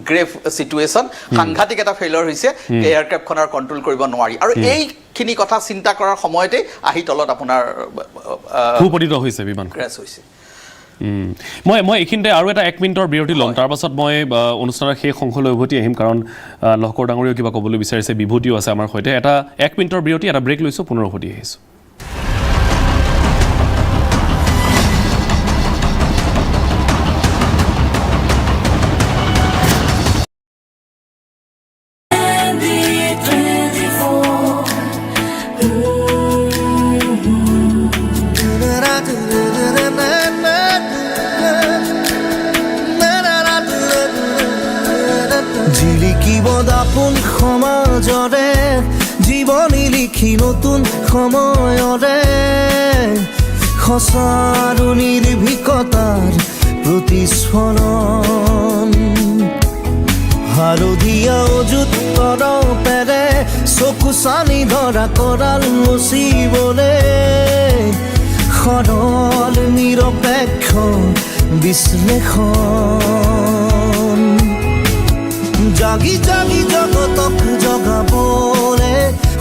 grave situation, সাংঘাতিক এটা ফেইলিয়ৰ হৈছে, এয়াৰক্ৰাফ্টখনৰ কণ্ট্ৰল কৰিব নোৱাৰি, আৰু এইখিনি কথা চিন্তা কৰাৰ সময়তে আহি তলত আপোনাৰ ভূপতিত হৈছে, বিমান ক্ৰেছ হৈছে। মই এইখিনিতে আৰু এটা 1 মিনিটৰ বিৰতি ল'ম, তাৰ পাছত মই অনুষ্ঠানৰ শেষ অংশলৈ উভতি আহিম, কাৰণ লস্কৰ ডাঙৰীয়েও কিবা ক'বলৈ বিচাৰিছে, বিভূতিও আছে আমাৰ সৈতে। এটা 1 মিনিটৰ বিৰতি, এটা ব্ৰেক লৈছোঁ, পুনৰ উভতি আহিছোঁ। দাপোন সমাজৰে জীৱনী লিখি নতুন সময়ৰে, সঁচাৰো নিৰ্ভীকতাৰ প্ৰতিস্ফলন, হালধীয়া অযুত্তৰ পেৰে চকু চানি ধৰা কৰাল মুচিবলে, সৰল নিৰপেক্ষ বিশ্লেষণ, জাগি জাগি জগতক জগাবলে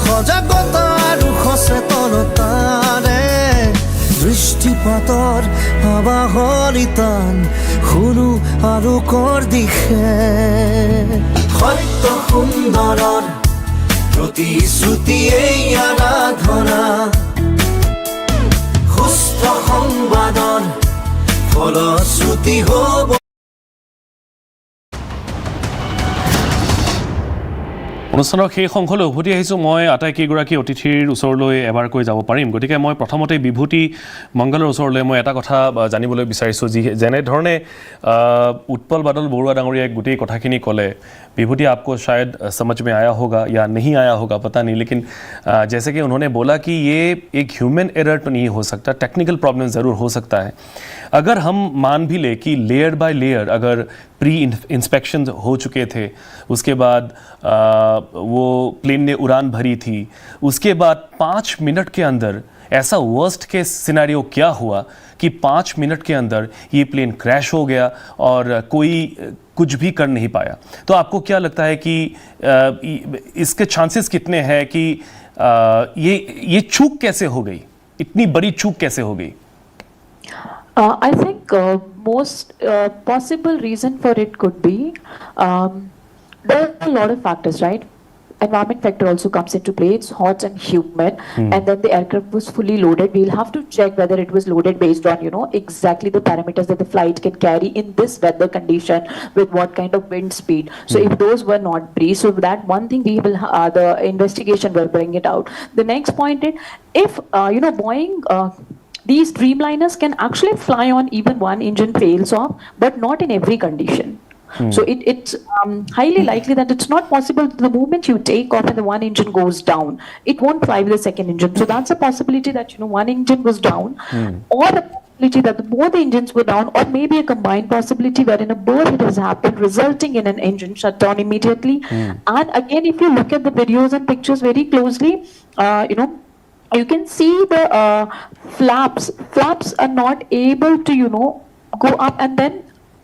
সজাগতা আৰু সচেতনতাৰে, দৃষ্টিপাতৰ আৱাহনী টান শুনো আৰু কৰ দিশে, সত্য সুন্দৰৰ প্ৰতিশ্ৰুতি এই আৰাধনা সুস্থ সংবাদৰ ফলশ্ৰুতি হ'ব অনুষ্ঠানৰ শেষ অংশলৈ উভতি আহিছোঁ মই আটাইকেইগৰাকী অতিথিৰ ওচৰলৈ এবাৰকৈ যাব পাৰিম গতিকে মই প্ৰথমতে বিভূতি মংগলৰ ওচৰলৈ মই এটা কথা জানিবলৈ বিচাৰিছোঁ যেনেধৰণে উৎপল বাদল বৰুৱা ডাঙৰীয়াই গোটেই কথাখিনি ক'লে विभूति आपको शायद समझ में आया होगा या नहीं आया होगा पता नहीं लेकिन जैसे कि उन्होंने बोला कि ये एक ह्यूमन एरर तो नहीं हो सकता टेक्निकल प्रॉब्लम ज़रूर हो सकता है अगर हम मान भी ले कि लेयर बाय लेयर अगर प्री इंस्पेक्शन हो चुके थे उसके बाद वो प्लेन ने उड़ान भरी थी उसके बाद 5 मिनट के अंदर ऐसा वर्स्ट केस सिनेरियो क्या हुआ कि 5 मिनट के अंदर ये प्लेन क्रैश हो गया और कोई कुछ भी कर नहीं पाया तो आपको क्या लगता है कि इसके चांसेस कितने हैं कि ये चूक कैसे हो गई इतनी बड़ी चूक कैसे हो गई I think most possible reason for it could be there are a lot of factors, right? Environment factor also comes into play. It's hot and humid, and then the aircraft was fully loaded. We'll have to check whether it was loaded based on exactly the parameters that the flight can carry in this weather condition with what kind of wind speed. So if those were not breached, so that one thing we will the investigation will bring it out. The next point is if Boeing. These Dreamliners can actually fly on even one engine fails off, but not in every condition. So it's highly likely that it's not possible the moment you take off and the one engine goes down, it won't fly with the second engine. So that's a possibility that one engine was down, or the possibility that both engines were down, or maybe a combined possibility wherein a burst has happened, resulting in an engine shutdown immediately. And again, if you look at the videos and pictures very closely, you can see the flaps. Flaps are not able to, go up and then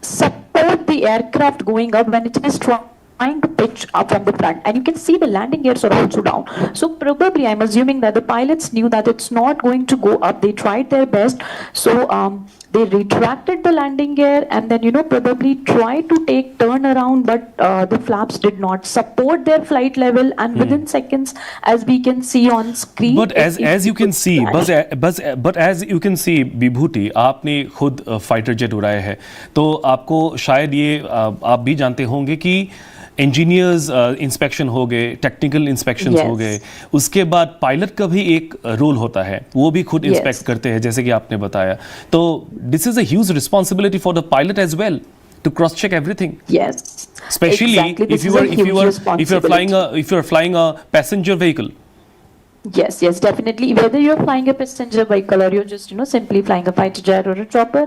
support the aircraft going up when it is trying to pitch up from the front. And you can see the landing gears are also down. So probably I'm assuming that the pilots knew that it's not going to go up. They tried their best. So they retracted the landing gear and then, probably tried to take turn around, but the flaps did not support their flight level. And within seconds, as we can see on screen. But as you can see, but as you can see, विभूति आपने खुद fighter jet उड़ाया है तो आपको शायद ये आप भी जानते होंगे कि इंजीनियर्स इंस्पेक्शन हो गए टेक्निकल इंस्पेक्शंस हो गए उसके बाद पायलट का भी एक रोल होता है वो भी खुद इंस्पेक्ट करते हैं जैसे कि आपने बताया तो this is a huge responsibility for the pilot as well to cross check everything especially if you are flying a passenger vehicle. Yes, definitely. Whether you're flying a passenger vehicle or you're just, simply flying a fighter jet or a chopper,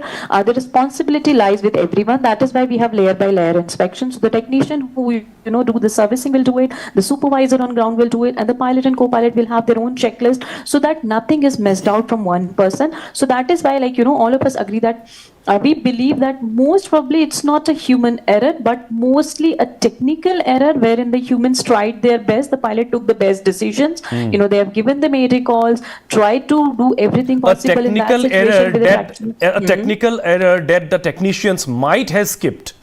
the responsibility lies with everyone. That is why we have layer by layer inspection. So the technician who, do the servicing will do it, the supervisor on ground will do it, and the pilot and co-pilot will have their own checklist so that nothing is missed out from one person. So that is why, all of us agree that we believe that most probably it's not a human error, but mostly a technical error wherein the humans tried their best. The pilot took the best decisions. They have given the Mayday calls, tried to do everything possible in that situation. A technical error that the technicians might have skipped.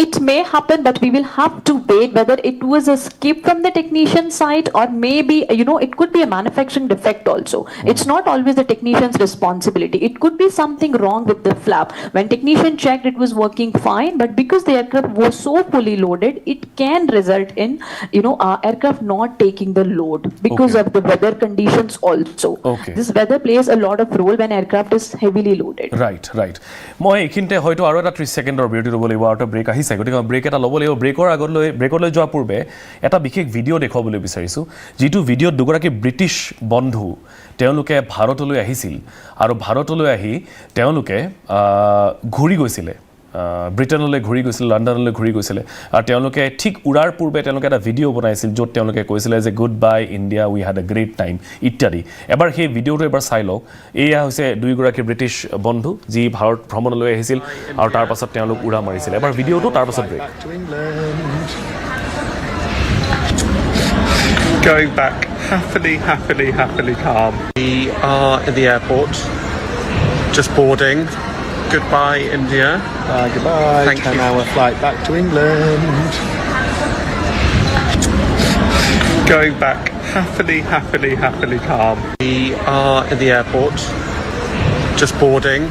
It may happen, but we will have to wait whether it was a skip from the technician side or maybe, it could be a manufacturing defect also. It's not always the technician's responsibility. It could be something wrong with the flap. When technician checked, it was working fine, but because the aircraft was so fully loaded, it can result in, aircraft not taking the load because of the weather conditions also. This weather plays a lot of role when aircraft is heavily loaded. Right. মই এইখিনিতে হয়তো আৰু এটা 30 সেকেন্ডৰ বিৰতি ল'ব লাগিব আৰু brake আহিছে গতিকে ব্ৰেক এটা ল'ব লাগিব ব্ৰেকলৈ যোৱাৰ পূৰ্বে এটা বিশেষ ভিডিঅ' দেখুৱাবলৈ বিচাৰিছোঁ যিটো ভিডিঅ'ত দুগৰাকী ব্ৰিটিছ বন্ধু তেওঁলোকে ভাৰতলৈ আহিছিল আৰু ভাৰতলৈ আহি তেওঁলোকে ঘূৰি গৈছিলে ব্ৰিটেনলৈ ঘূৰি গৈছিল লণ্ডনলৈ ঘূৰি গৈছিলে আৰু তেওঁলোকে ঠিক উৰাৰ পূৰ্বে তেওঁলোকে এটা ভিডিঅ' বনাইছিল য'ত তেওঁলোকে কৈছিলে যে good bye India we had a great time ইত্যাদি এবাৰ সেই ভিডিঅ'টো এবাৰ চাই লওক এয়া হৈছে দুইগৰাকী ব্ৰিটিছ বন্ধু যি ভাৰত ভ্ৰমণলৈ আহিছিল আৰু তাৰ পাছত তেওঁলোক উৰা মাৰিছিল এবাৰ ভিডিঅ'টো তাৰ পাছত brake Going back happily calm. We are in the airport just boarding. Goodbye, India. Goodbye. 10-hour flight back to England. going back happily, happily, happily calm. We are in the airport, just boarding.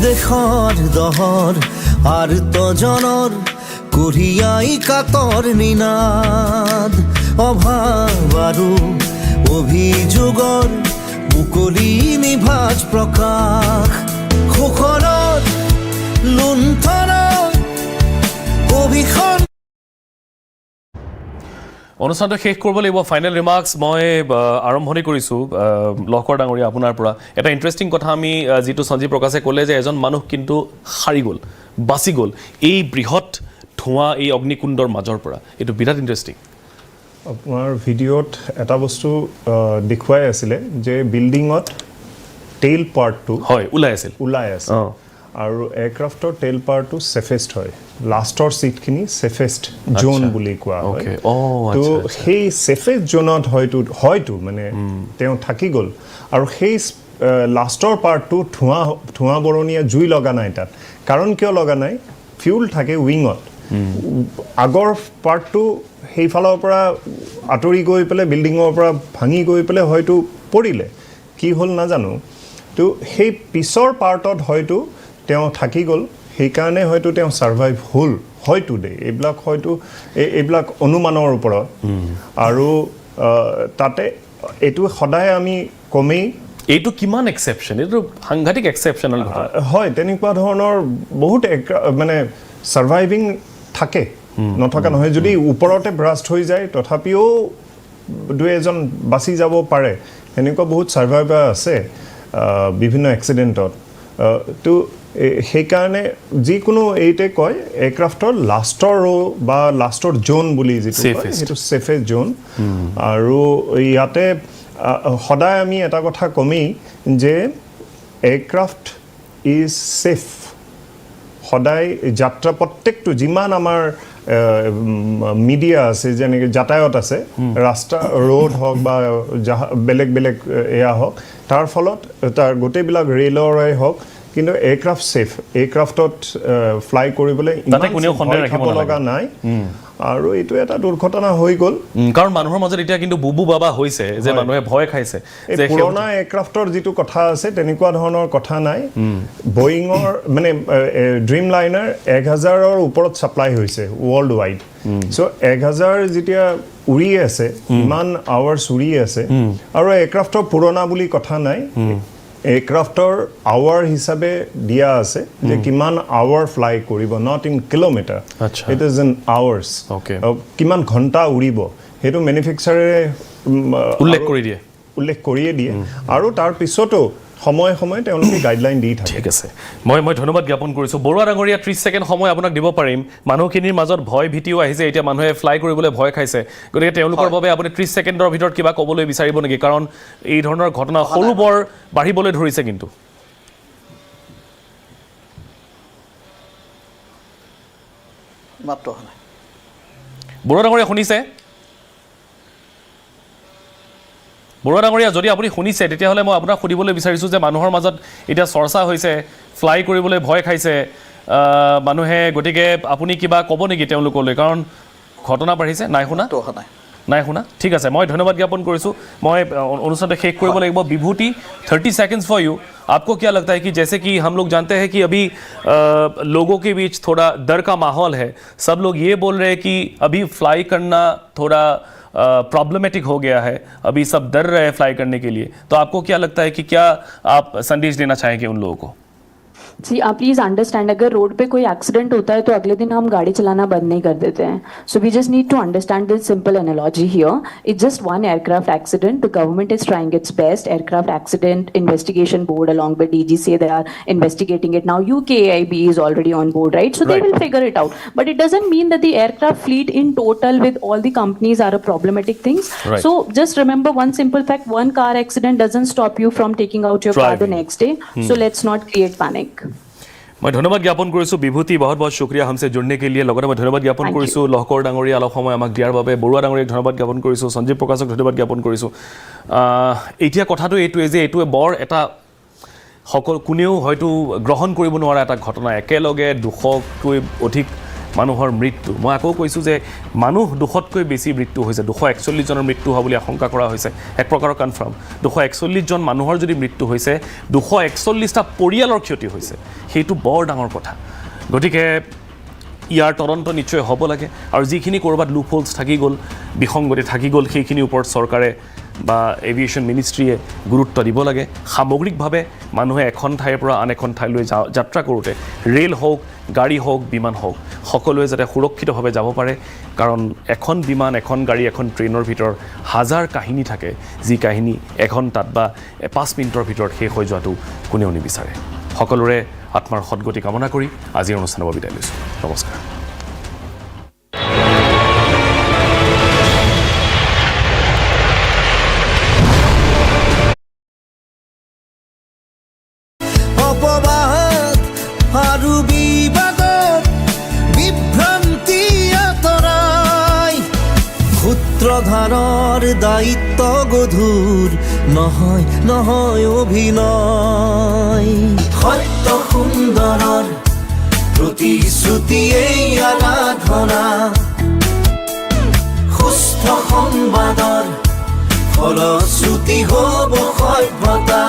দেশৰ দহৰ আৰ্তজনৰ কঢ়িয়াই কাতৰ নিনাদ অভাৱ আৰু অভিযোগৰ মুকলি নিভাজ প্ৰকাশ শোষণত লুণ্ঠনত অভিষণ অনুষ্ঠানটো শেষ কৰিব লাগিব ফাইনেল ৰিমাৰ্কছ মই আৰম্ভণি কৰিছোঁ লহকৰ ডাঙৰীয়া আপোনাৰ পৰা এটা ইণ্টাৰেষ্টিং কথা আমি যিটো সঞ্জীৱ প্ৰকাশে ক'লে যে এজন মানুহ কিন্তু সাৰি গ'ল বাচি গ'ল এই বৃহৎ ধোঁৱা এই অগ্নিকুণ্ডৰ মাজৰ পৰা এইটো বিৰাট ইণ্টাৰেষ্টিং আপোনাৰ ভিডিঅ'ত এটা বস্তু দেখুৱাই আছিলে যে বিল্ডিঙত টেইল পাৰ্টটো হয় ওলাই আছে আৰু এয়াৰক্ৰাফ্টৰ টেইল পাৰ্টটো চেফেষ্ট হয় লাষ্টৰ সিটখিনি চেফেষ্ট জোন বুলি কোৱা হয় তো সেই চেফেষ্ট জোনত হয়তো মানে তেওঁ থাকি গ'ল আৰু সেই লাষ্টৰ পাৰ্টটো ধোঁৱা বৰণীয়া জুই লগা নাই তাত কাৰণ কিয় লগা নাই ফিউল থাকে উইঙত আগৰ পাৰ্টটো সেইফালৰ পৰা আঁতৰি গৈ পেলাই বিল্ডিঙৰ পৰা ভাঙি গৈ পেলাই হয়তো পৰিলে কি হ'ল নাজানো তো সেই পিছৰ পাৰ্টত হয়তো তেওঁ থাকি গ'ল সেইকাৰণে হয়তো তেওঁ সাৰ্ভাইভ হ'ল হয়তো দে এইবিলাক অনুমানৰ ওপৰত আৰু তাতে এইটো সদায় আমি কমেই এইটো কিমান এক্সেপশ্যন এইটো সাংঘাতিক এক্সেপশ্যনেল হয় তেনেকুৱা ধৰণৰ বহুত মানে সাৰ্ভাইভিং থাকে নথকা নহয় যদি ওপৰতে ব্ৰাষ্ট হৈ যায় তথাপিও দুই এজন বাচি যাব পাৰে এনেকুৱা বহুত সাৰ্ভাইভাৰ আছে বিভিন্ন এক্সিডেণ্টত তো সেইকাৰণে যিকোনো এইতে কয় এয়াৰক্ৰাফ্টৰ লাষ্টৰ বা লাষ্টৰ জোন বুলি যিটো কয় সেইটো চেফেষ্ট জোন আৰু ইয়াতে সদায় আমি এটা কথা কমেই যে এয়াৰক্ৰাফ্ট ইজ চেফ সদায় যাত্ৰা প্ৰত্যেকটো যিমান আমাৰ মিডিয়া আছে যেনেকৈ যাতায়াত আছে ৰাস্তা ৰোড হওক বা বেলেগ এয়া হওক তাৰ ফলত তাৰ গোটেইবিলাক ৰেলৰে হওক কিন্তু এয়াৰক্ৰাফ্ট সেফ এয়াৰক্ৰাফ্টত ফ্লাই কৰিবলৈ ইমান কোনেও সন্দেহ ৰাখিব লগা নাই আৰু এইটো এটা দুৰ্ঘটনা হৈ গ'ল কাৰণ মানুহৰ মাজত এতিয়া কিন্তু বুবু বাবা হৈছে যে মানুহে ভয় খাইছে যে পুৰণা এয়াৰক্ৰাফ্টৰ যিটো কথা আছে তেনেকুৱা ধৰণৰ কথা নাই বয়িঙৰ মানে ড্ৰিমলাইনাৰ 1000ৰ ওপৰত সাপ্লাই হৈছে ৱৰ্ল্ড ৱাইড সো 1000 যেতিয়া উৰি আছে ইমান আৱাৰ্ছ উৰি আছে আৰু এয়াৰক্ৰাফ্টৰ পুৰণা বুলি কথা নাই এয়াৰক্ৰাফ্টৰ আৱাৰ হিচাপে দিয়া আছে যে কিমান আৱাৰ ফ্লাই কৰিব not in kilometre it is in hours কিমান ঘণ্টা উৰিব সেইটো মেনুফেকচাৰে উল্লেখ কৰিয়ে দিয়ে আৰু তাৰ পিছতো সময় তেওঁলোকে গাইডলাইন দি থাকে ঠিক আছে মই ধন্যবাদ জ্ঞাপন কৰিছোঁ বৰুৱা ডাঙৰীয়া 30 ছেকেণ্ড সময় আপোনাক দিব পাৰিম মানুহখিনিৰ মাজত ভয় ভীতিও আহিছে এতিয়া মানুহে ফ্লাই কৰিবলৈ ভয় খাইছে গতিকে তেওঁলোকৰ বাবে আপুনি 30 ছেকেণ্ডৰ ভিতৰত কিবা ক'বলৈ বিচাৰিব নেকি কাৰণ এই ধৰণৰ ঘটনা সৰু বৰ বাঢ়িবলৈ ধৰিছে কিন্তু বৰুৱা ডাঙৰীয়া শুনিছে বৰুৱা ডাঙৰীয়া যদি আপুনি শুনিছে তেতিয়াহ'লে মই আপোনাক সুধিবলৈ বিচাৰিছোঁ যে মানুহৰ মাজত এতিয়া চৰ্চা হৈছে ফ্লাই কৰিবলৈ ভয় খাইছে মানুহে গতিকে আপুনি কিবা ক'ব নেকি তেওঁলোকলৈ কাৰণ ঘটনা বাঢ়িছে নাই শুনা ঠিক আছে মই ধন্যবাদ জ্ঞাপন কৰিছোঁ মই অনুষ্ঠানটো শেষ কৰিব লাগিব বিভূতি 30 सेकंड्स फॉर यू आपको क्या लगता है कि जैसे कि हम लोग जानते हैं कि अभी लोगों के बीच थोड़ा डर का माहौल है सब लोग ये बोल रहे हैं कि अभी फ्लाई करना थोड़ा प्रॉब्लमेटिक हो गया है अभी सब डर रहे हैं फ्लाई करने के लिए तो आपको क्या लगता है कि क्या आप संदेश देना चाहेंगे उन लोगों को See, please understand, अगर रोड पे कोई एक्सीडेंट होता है तो अगले दिन हम गाड़ी चलाना बंद नहीं कर देते हैं. So we just need to understand this simple analogy here. It's just one aircraft accident. The government is trying its best. Aircraft Accident Investigation Board along with DGCA, they are investigating it now. 𝐾𝐈𝐿 is already on board, right? So they will figure it out. But it doesn't mean that the aircraft fleet in total with all the companies are a problematic things. Right. So just remember one simple fact: one car accident doesn't stop you from taking out your car the next day. So let's not create panic. मैं धन्यवाद ज्ञापन কৰিছোঁ বিভূতি बहुत बहुत शुक्रिया हमसे जुड़ने के लिए লগতে मैं धन्यवाद ज्ञापन কৰিছোঁ লহকৰ ডাঙৰীয়া অলপ সময় আমাক দিয়াৰ বাবে বৰুৱা ডাঙৰীয়াক ধন্যবাদ জ্ঞাপন কৰিছোঁ সঞ্জীৱ প্ৰকাশক ধন্যবাদ জ্ঞাপন কৰিছোঁ এতিয়া কথাটো এইটোৱে যে এইটোৱে বৰ এটা সকল কোনেও হয়তো গ্ৰহণ কৰিব নোৱাৰা এটা ঘটনা একেলগে 200তকৈ অধিক মানুহৰ মৃত্যু মই আকৌ কৈছোঁ যে মানুহ 200তকৈ বেছি মৃত্যু হৈছে 241 জনৰ মৃত্যু হোৱা বুলি আশংকা কৰা হৈছে এক প্ৰকাৰৰ কনফাৰ্ম 241 জন মানুহৰ যদি মৃত্যু হৈছে 241টা পৰিয়ালৰ ক্ষতি হৈছে সেইটো বৰ ডাঙৰ কথা গতিকে ইয়াৰ তদন্ত নিশ্চয় হ'ব লাগে আৰু যিখিনি কৰবাত লুপ হোলছ থাকি গ'ল বিসংগতি থাকি গ'ল সেইখিনিৰ ওপৰত চৰকাৰে বা এভিয়েশ্যন মিনিষ্ট্ৰীয়ে গুৰুত্ব দিব লাগে সামগ্ৰিকভাৱে মানুহে এখন ঠাইৰ পৰা আন এখন ঠাইলৈ যাত্ৰা কৰোঁতে ৰেল হওক গাড়ী হওক বিমান হওক সকলোৱে যাতে সুৰক্ষিতভাৱে যাব পাৰে কাৰণ এখন বিমান এখন গাড়ী এখন ট্ৰেইনৰ ভিতৰত হাজাৰ কাহিনী থাকে যি কাহিনী এঘণ্টাত বা 5 মিনিটৰ ভিতৰত শেষ হৈ যোৱাটো কোনেও নিবিচাৰে সকলোৰে আত্মাৰ সদগতি কামনা কৰি আজিৰ অনুষ্ঠানৰ পৰা বিদায় লৈছোঁ নমস্কাৰ সূত্ৰধাৰৰ দায়িত্ব গধুৰ নহয় নহয় অভিনয় সত্য সুন্দৰৰ প্ৰতিশ্ৰুতিয়েই আৰাধনা সুস্থ সংবাদৰ ফলশ্ৰুতি হ'ব সভ্যতা